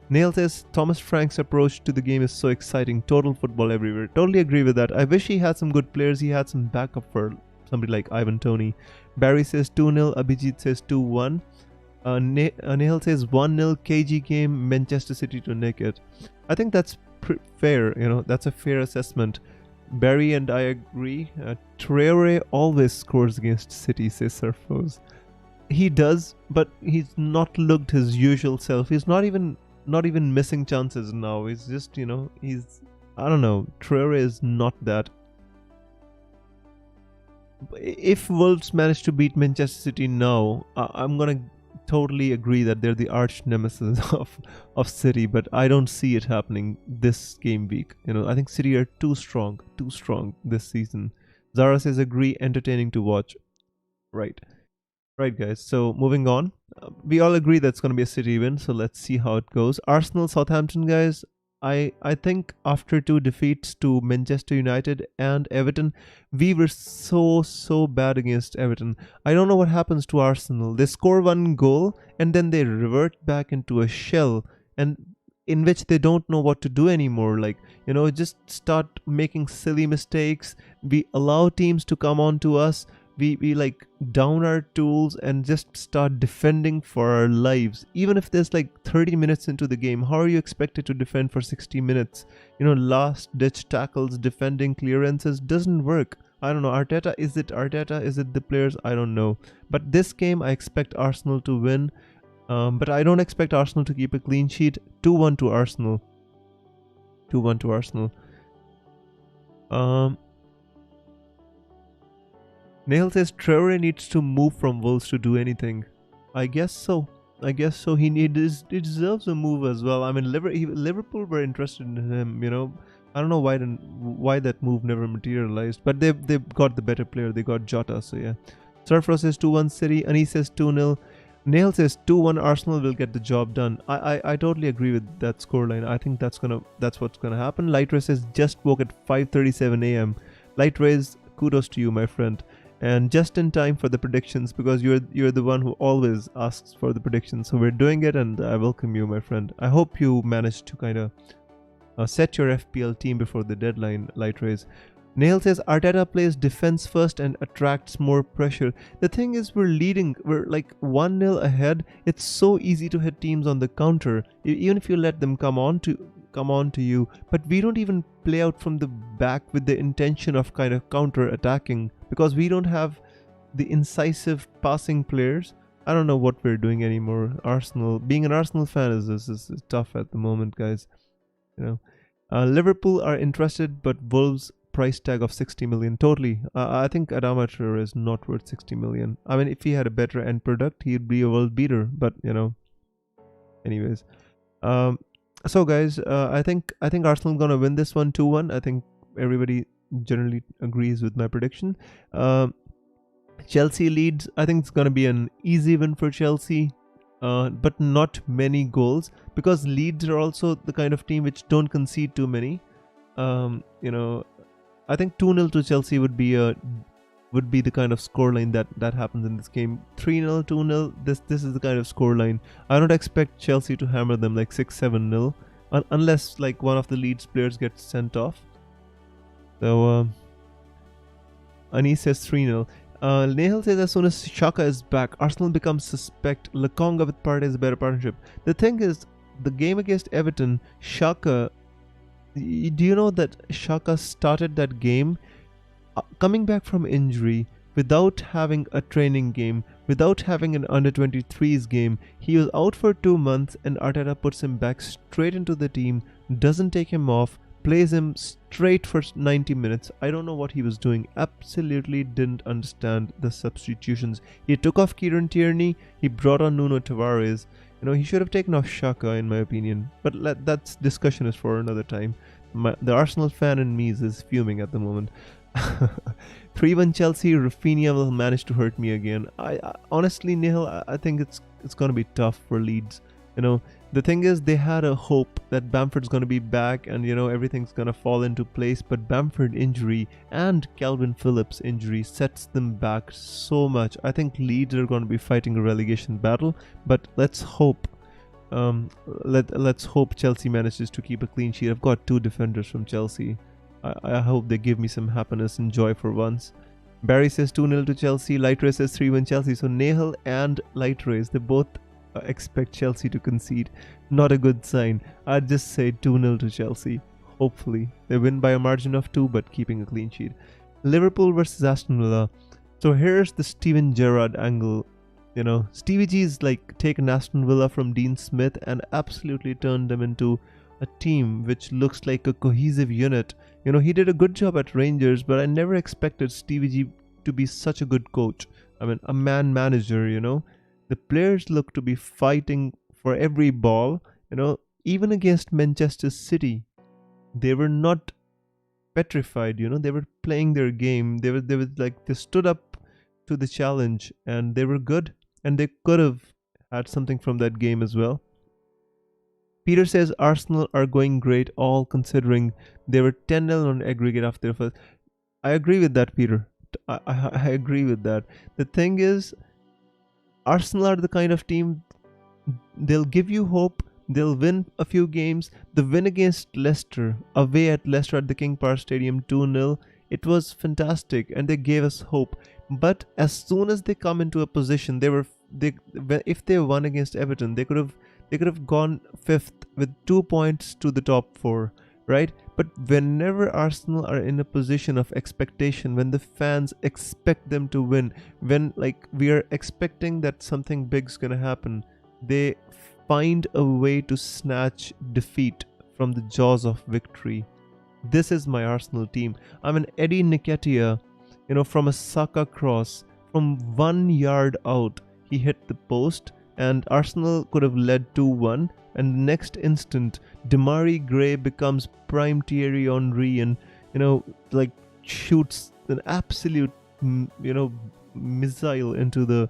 Neil says, Thomas Frank's approach to the game is so exciting. Total football everywhere. Totally agree with that. I wish he had some good players. He had some backup for somebody like Ivan Toney. Barry says 2-0. Abhijit says 2-1. Nehal says 1-0 KG game, Manchester City to nick it. I think that's fair, you know, that's a fair assessment. Barry and I agree. Traore always scores against City, says Surfos. He does, but he's not looked his usual self. He's not even missing chances now. He's just, you know, I don't know. Traore is not that. If Wolves manage to beat Manchester City now, I'm gonna totally agree that they're the arch nemesis of City, but I don't see it happening this game week. You know, I think City are too strong this season. Zara says agree, entertaining to watch. Right, guys. So moving on, we all agree that's going to be a City win. So let's see how it goes. Arsenal, Southampton, guys. I think after 2 defeats to Manchester United and Everton, we were so bad against Everton. I don't know what happens to Arsenal. They score 1 goal and then they revert back into a shell, and in which they don't know what to do anymore. Like, you know, just start making silly mistakes. We allow teams to come on to us. We like down our tools and just start defending for our lives. Even if there's like 30 minutes into the game, how are you expected to defend for 60 minutes? You know, last ditch tackles, defending clearances doesn't work. I don't know. Arteta? Is it the players? I don't know. But this game, I expect Arsenal to win. But I don't expect Arsenal to keep a clean sheet. 2-1 to Arsenal. 2-1 to Arsenal. Nehal says Traore needs to move from Wolves to do anything. I guess so. He deserves a move as well. I mean, Liverpool were interested in him, you know. I don't know why that move never materialized, but they got the better player. They got Jota, so yeah. Surfro says 2-1 City. Anis says 2-0. Nail says 2-1 Arsenal will get the job done. I totally agree with that scoreline. I think that's what's gonna happen. Lightrace says just woke at 5:37 a.m. Lightrace, kudos to you, my friend, and just in time for the predictions, because you're the one who always asks for the predictions. So we're doing it, and I welcome you, my friend. I hope you managed to kind of set your FPL team before the deadline, Lightrace. Nail says Arteta plays defense first and attracts more pressure. The thing is, we're like 1-0 ahead. It's so easy to hit teams on the counter, even if you let them come on to you. But we don't even play out from the back with the intention of kind of counter attacking, because we don't have the incisive passing players. I don't know what we're doing anymore. Arsenal, being an Arsenal fan is tough at the moment, guys. Liverpool are interested, but Wolves price tag of 60 million. Totally. I think Adama Traore is not worth 60 million. I mean, if he had a better end product, he'd be a world beater. But anyways. So guys, I think Arsenal gonna win this one 2-1. I think everybody generally agrees with my prediction. Chelsea leads. I think it's gonna be an easy win for Chelsea. But not many goals, because Leeds are also the kind of team which don't concede too many. I think 2-0 to Chelsea would be the kind of scoreline that happens in this game. 3-0, 2-0. This is the kind of scoreline. I don't expect Chelsea to hammer them like 6-7-0, unless like one of the Leeds players gets sent off. So Anis says 3-0. Nehal says as soon as Xhaka is back, Arsenal becomes suspect. Lokonga with Partey is a better partnership. The thing is, the game against Everton, Xhaka, do you know that Xhaka started that game coming back from injury, without having a training game, without having an under-23s game? He was out for 2 months, and Arteta puts him back straight into the team, doesn't take him off, plays him straight for 90 minutes. I don't know what he was doing. Absolutely didn't understand the substitutions. He took off Kieran Tierney, he brought on Nuno Tavares. He should have taken off Xhaka, in my opinion. But that's discussion is for another time. The Arsenal fan in me is fuming at the moment. 3-1 Chelsea. Rafinha will manage to hurt me again. I honestly, Nihal, I think it's going to be tough for Leeds. The thing is, they had a hope that Bamford's going to be back and everything's going to fall into place, but Bamford injury and Calvin Phillips injury sets them back so much. I think Leeds are going to be fighting a relegation battle, but let's hope let's hope Chelsea manages to keep a clean sheet. I've got 2 defenders from Chelsea. I hope they give me some happiness and joy for once. Barry says 2-0 to Chelsea. Lightrace says 3-1 Chelsea. So Nahal and Lightrace, they both expect Chelsea to concede. Not a good sign. I'd just say 2-0 to Chelsea. Hopefully they win by a margin of 2, but keeping a clean sheet. Liverpool versus Aston Villa. So here's the Steven Gerrard angle. Stevie G's like taken Aston Villa from Dean Smith and absolutely turned them into a team which looks like a cohesive unit. He did a good job at Rangers, but I never expected Stevie G to be such a good coach. I mean, a man manager. The players look to be fighting for every ball. Even against Manchester City, they were not petrified. They were playing their game. They stood up to the challenge, and they were good, and they could have had something from that game as well. Peter says Arsenal are going great, all considering they were 10-0 on aggregate after the first. I agree with that, Peter. I agree with that. The thing is, Arsenal are the kind of team, they'll give you hope, they'll win a few games. The win against Leicester, away at Leicester at the King Power Stadium 2-0, it was fantastic and they gave us hope. But as soon as they come into a position, if they won against Everton, they could have gone 5th with 2 points to the top 4, right? But whenever Arsenal are in a position of expectation, when the fans expect them to win, when we are expecting that something big's gonna happen, they find a way to snatch defeat from the jaws of victory. This is my Arsenal team. I mean, Eddie Nketiah, from a Saka cross, from 1 yard out, he hit the post, and Arsenal could have led 2-1, and the next instant, Demarai Gray becomes prime Thierry Henry and, like shoots an absolute, missile into the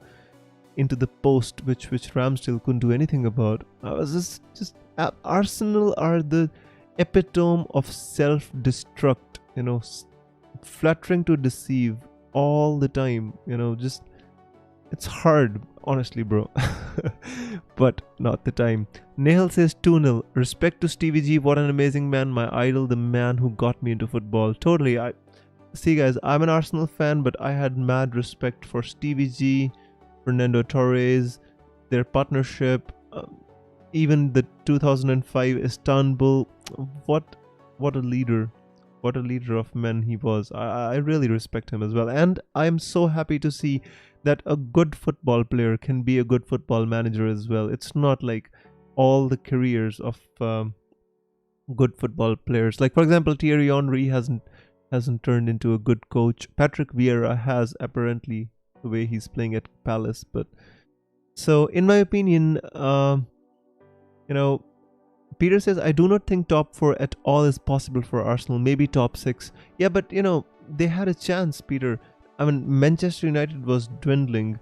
post, which Ramsdale couldn't do anything about. I was just Arsenal are the epitome of self-destruct, fluttering to deceive all the time, just it's hard, honestly, bro. But not the time. Nehal says 2-0. Respect to Stevie G, what an amazing man, my idol, the man who got me into football. Totally. See guys, I'm an Arsenal fan, but I had mad respect for Stevie G, Fernando Torres, their partnership, even the 2005 Istanbul. What a leader. What a leader of men he was. I really respect him as well. And I'm so happy to see that a good football player can be a good football manager as well. It's not like all the careers of good football players. Like, for example, Thierry Henry hasn't turned into a good coach. Patrick Vieira has, apparently, the way he's playing at Palace. But so, in my opinion, Peter says, I do not think top 4 at all is possible for Arsenal. Maybe top 6. Yeah, but they had a chance, Peter. I mean, Manchester United was dwindling.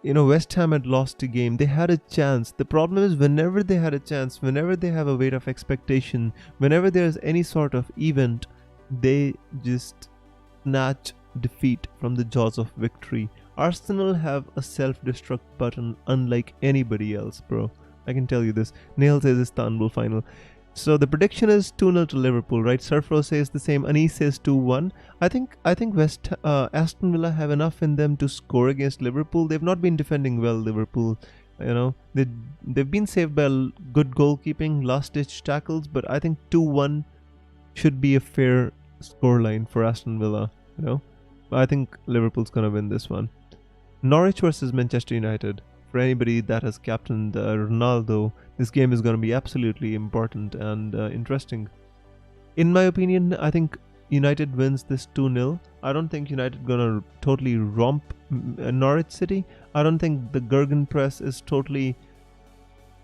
West Ham had lost a game. They had a chance. The problem is, whenever they had a chance, whenever they have a weight of expectation, whenever there's any sort of event, they just snatch defeat from the jaws of victory. Arsenal have a self-destruct button unlike anybody else, bro. I can tell you this. Neil says Istanbul final. So the prediction is 2-0 to Liverpool, right? Surfro says the same. Anis says 2-1. I think Aston Villa have enough in them to score against Liverpool. They've not been defending well, Liverpool. They've been saved by good goalkeeping, last-ditch tackles, but I think 2-1 should be a fair scoreline for Aston Villa. I think Liverpool's gonna win this one. Norwich versus Manchester United. For anybody that has captained Ronaldo, this game is going to be absolutely important and interesting. In my opinion, I think United wins this 2-0. I don't think United going to totally romp Norwich City. I don't think the Gurgen press is totally,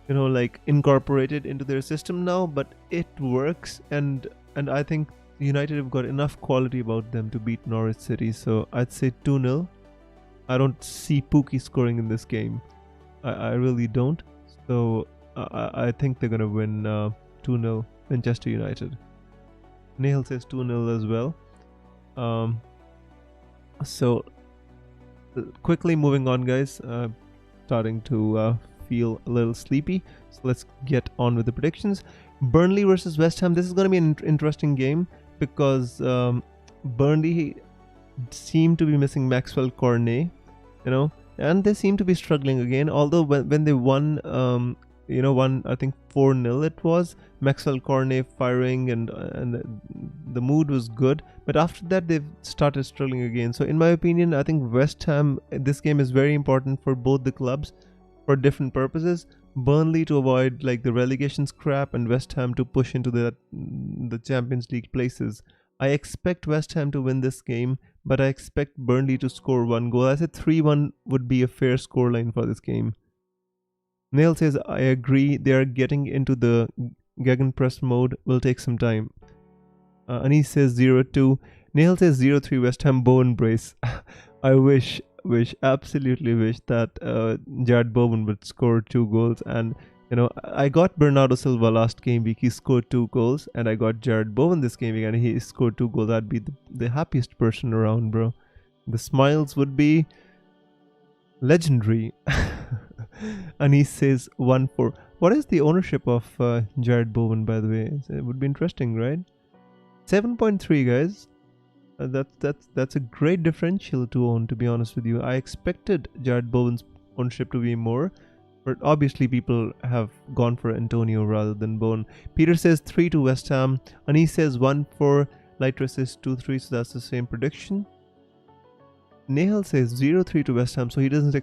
like incorporated into their system now, but it works, and I think United have got enough quality about them to beat Norwich City. So I'd say 2-0. I don't see Pookie scoring in this game. I really don't. So I think they're going to win 2-0 Manchester United. Nehal says 2-0 as well. So quickly moving on, guys. Starting to feel a little sleepy. So let's get on with the predictions. Burnley versus West Ham. This is going to be an interesting game because Burnley seem to be missing Maxwell Cornet, and they seem to be struggling again. Although when they won, I think 4-0 it was, Maxwell Cornet firing and the mood was good. But after that, they've started struggling again. So in my opinion, I think West Ham, this game is very important for both the clubs for different purposes. Burnley to avoid like the relegation scrap, and West Ham to push into the Champions League places. I expect West Ham to win this game, but I expect Burnley to score 1 goal. I said 3-1 would be a fair scoreline for this game. Neil says, I agree. They are getting into the gegenpress mode. Will take some time. Anis says 0-2. Neil says 0-3 West Ham Bowen brace. I absolutely wish that Jared Bowen would score 2 goals. And I got Bernardo Silva last game week. He scored 2 goals, and I got Jared Bowen this game week, and he scored 2 goals. I'd be the happiest person around, bro. The smiles would be legendary. And he says 1-4. What is the ownership of Jared Bowen, by the way? It would be interesting, right? 7.3, guys. That's a great differential to own, to be honest with you. I expected Jared Bowen's ownership to be more, but obviously people have gone for Antonio rather than Bowen. Peter says 3-2 West Ham. Anis says 1-4. Lighter says 2-3, so that's the same prediction. Nehal says 0-3 to West Ham, so he doesn't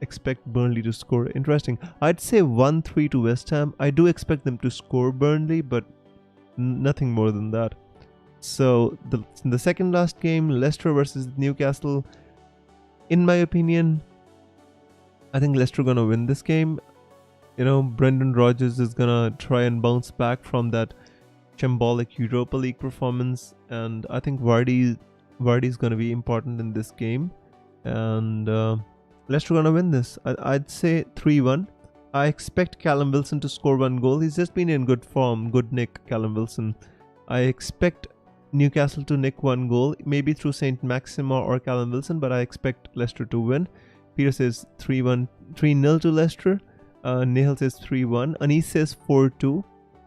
expect Burnley to score. Interesting. I'd say 1-3 to West Ham. I do expect them to score Burnley, but nothing more than that. So the second last game, Leicester versus Newcastle. In my opinion, I think Leicester gonna win this game. Brendan Rodgers is gonna try and bounce back from that shambolic Europa League performance, and I think Vardy's gonna be important in this game, and Leicester gonna win this. I'd say 3-1. I expect Callum Wilson to score 1 goal. He's just been in good form, good nick, Callum Wilson. I expect Newcastle to nick 1 goal, maybe through Saint Maxima or Callum Wilson, but I expect Leicester to win. Peter says 3-0 to Leicester. Nihal says 3-1. Anis says 4-2.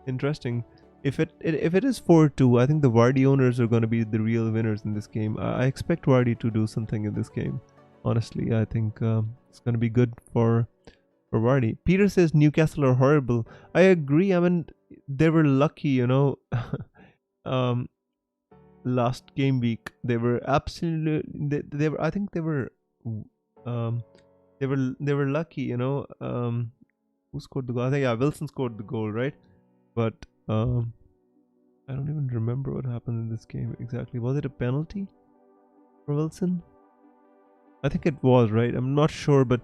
Interesting. If it is 4-2, I think the Vardy owners are going to be the real winners in this game. I expect Vardy to do something in this game. Honestly, I think it's going to be good for Vardy. Peter says Newcastle are horrible. I agree. I mean, they were lucky, last game week. They were absolutely. They were. I think they were. They were lucky. Who scored the goal? I think Wilson scored the goal, right? But I don't even remember what happened in this game exactly. Was it a penalty for Wilson? I think it was, right? I'm not sure, but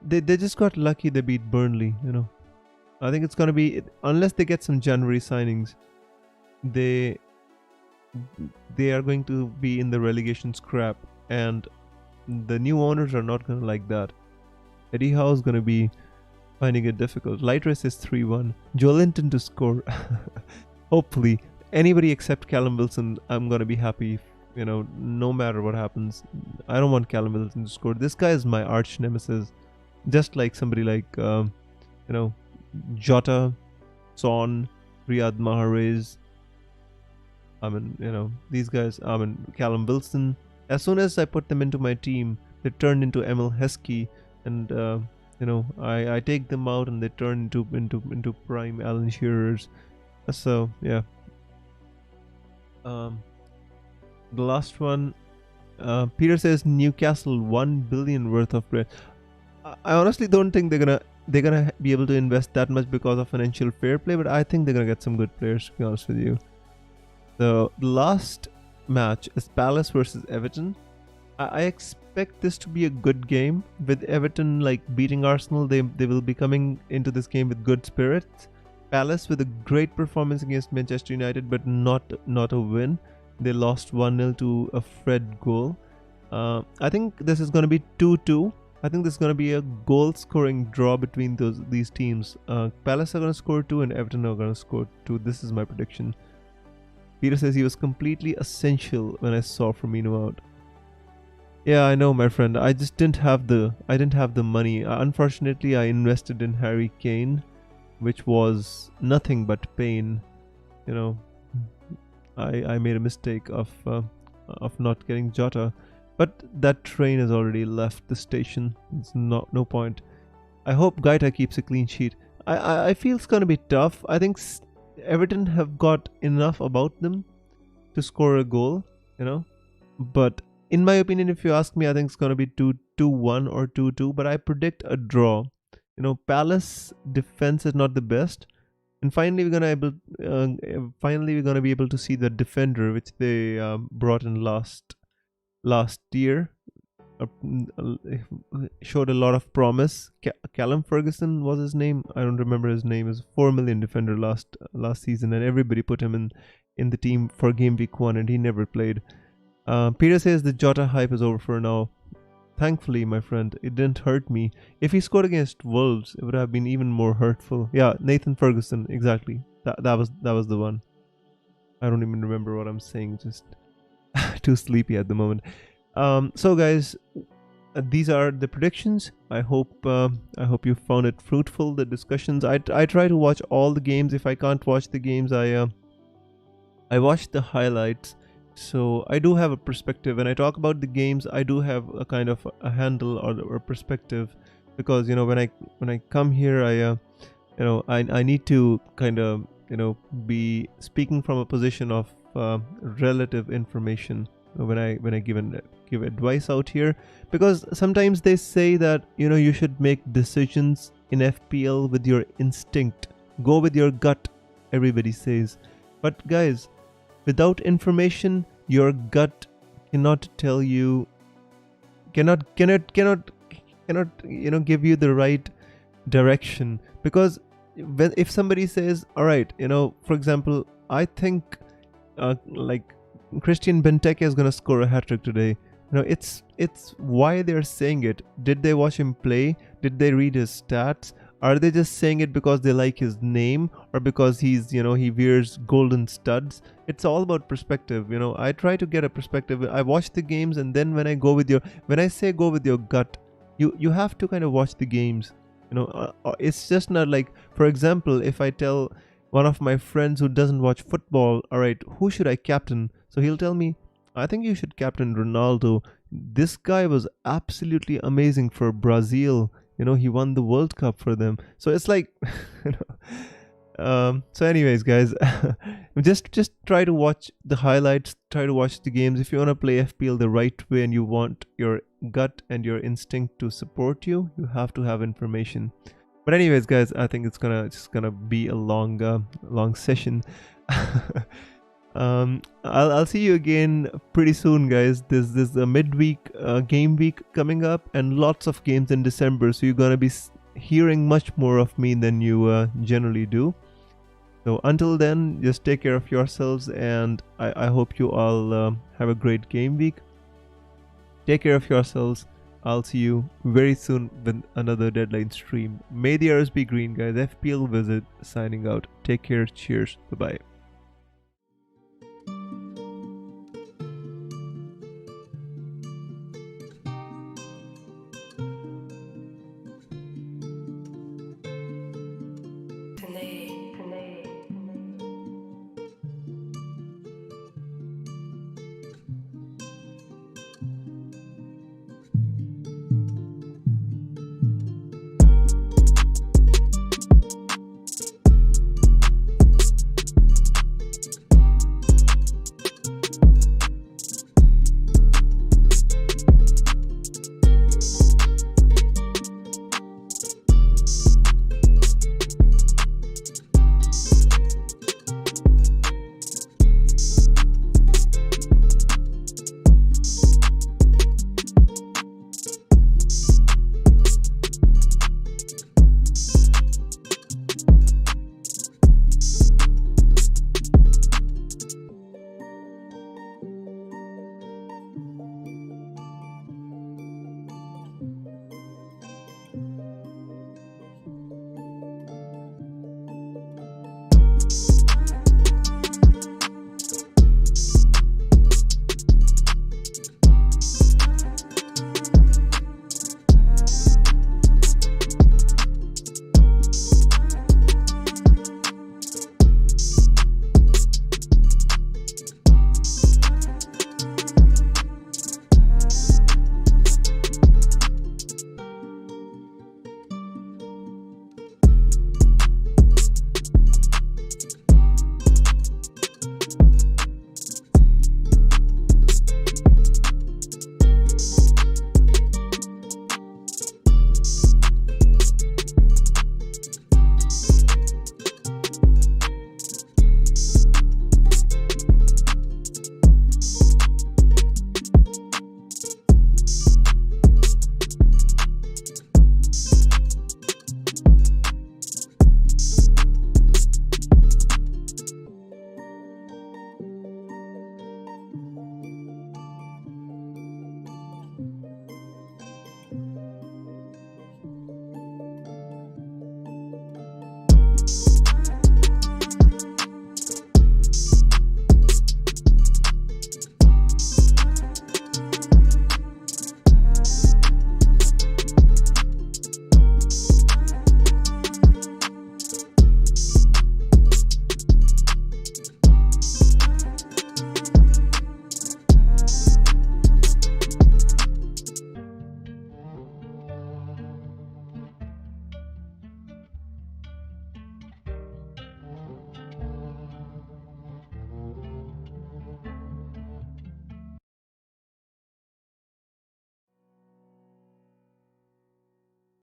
they just got lucky. They beat Burnley. I think it's gonna be, unless they get some January signings, they are going to be in the relegation scrap, and the new owners are not gonna like that. Eddie Howe is gonna be finding it difficult. Light Race is 3-1. Joelinton to score. Hopefully, anybody except Callum Wilson, I'm gonna be happy. No matter what happens, I don't want Callum Wilson to score. This guy is my arch nemesis. Just like somebody like, Jota, Son, Riyad Mahrez. These guys. Callum Wilson. As soon as I put them into my team, they turn into Emil Heskey, and I take them out and they turn into prime Alan Shearers. So yeah. The last one, Peter says Newcastle 1 billion worth of bread. I honestly don't think they're gonna be able to invest that much because of financial fair play, but I think they're gonna get some good players, to be honest with you. The last match is Palace versus Everton. I expect this to be a good game, with Everton beating Arsenal. They will be coming into this game with good spirits. Palace with a great performance against Manchester United, but not a win. They lost 1-0 to a Fred goal. I think this is going to be 2-2. I think this is going to be a goal-scoring draw between these teams. Palace are going to score 2 and Everton are going to score 2. This is my prediction. Peter says he was completely essential when I saw Firmino out. Yeah, I know, my friend. I just didn't have the money. Unfortunately, I invested in Harry Kane, which was nothing but pain. I made a mistake of not getting Jota, but that train has already left the station. It's no point. I hope Gaeta keeps a clean sheet. I feel it's gonna be tough. I think Everton have got enough about them to score a goal, But in my opinion, if you ask me, I think it's gonna be 2-1 or 2-2. But I predict a draw. Palace defense is not the best. And finally, we're gonna be able to see the defender which they brought in last year. Showed a lot of promise. Callum Ferguson was his name. I don't remember his name. He was a 4 million defender last season, and everybody put him in the team for game week 1, and he never played. Peter says the Jota hype is over for now. Thankfully, my friend, it didn't hurt me. If he scored against Wolves, it would have been even more hurtful. Yeah, Nathan Ferguson, exactly. That was the one. I don't even remember what I'm saying. Just too sleepy at the moment. So guys, these are the predictions. I hope you found it fruitful, the discussions. I try to watch all the games. If I can't watch the games, I watch the highlights. So I do have a perspective. When I talk about the games, I do have a kind of a handle or a perspective, because when I come here, I need to kind of be speaking from a position of relative information when I give advice out here, because sometimes they say that you should make decisions in FPL with your instinct, go with your gut, everybody says. But guys, without information, your gut cannot tell you, cannot give you the right direction. Because if somebody says, all right, for example, I think like Christian Benteke is gonna score a hat-trick today. It's why they're saying it. Did they watch him play? Did they read his stats? Are they just saying it because they like his name, or because he's he wears golden studs? It's all about perspective. I try to get a perspective. I watch the games, and then when I say go with your gut, you have to kind of watch the games. It's just not like, for example, if I tell one of my friends who doesn't watch football, all right, who should I captain? So he'll tell me, I think you should captain Ronaldo. This guy was absolutely amazing for Brazil. He won the World Cup for them. So it's like, so anyways, guys, just try to watch the highlights, try to watch the games. If you want to play FPL the right way and you want your gut and your instinct to support you, you have to have information. But anyways, guys, I think it's gonna be a long session. I'll see you again pretty soon, guys. There's a midweek game week coming up, and lots of games in December, so you're gonna be hearing much more of me than you generally do. So until then, just take care of yourselves, and I hope you all have a great game week. Take care of yourselves. I'll see you very soon with another deadline stream. May the hours be green, guys. FPL Visit signing out. Take care. Cheers. Bye-bye.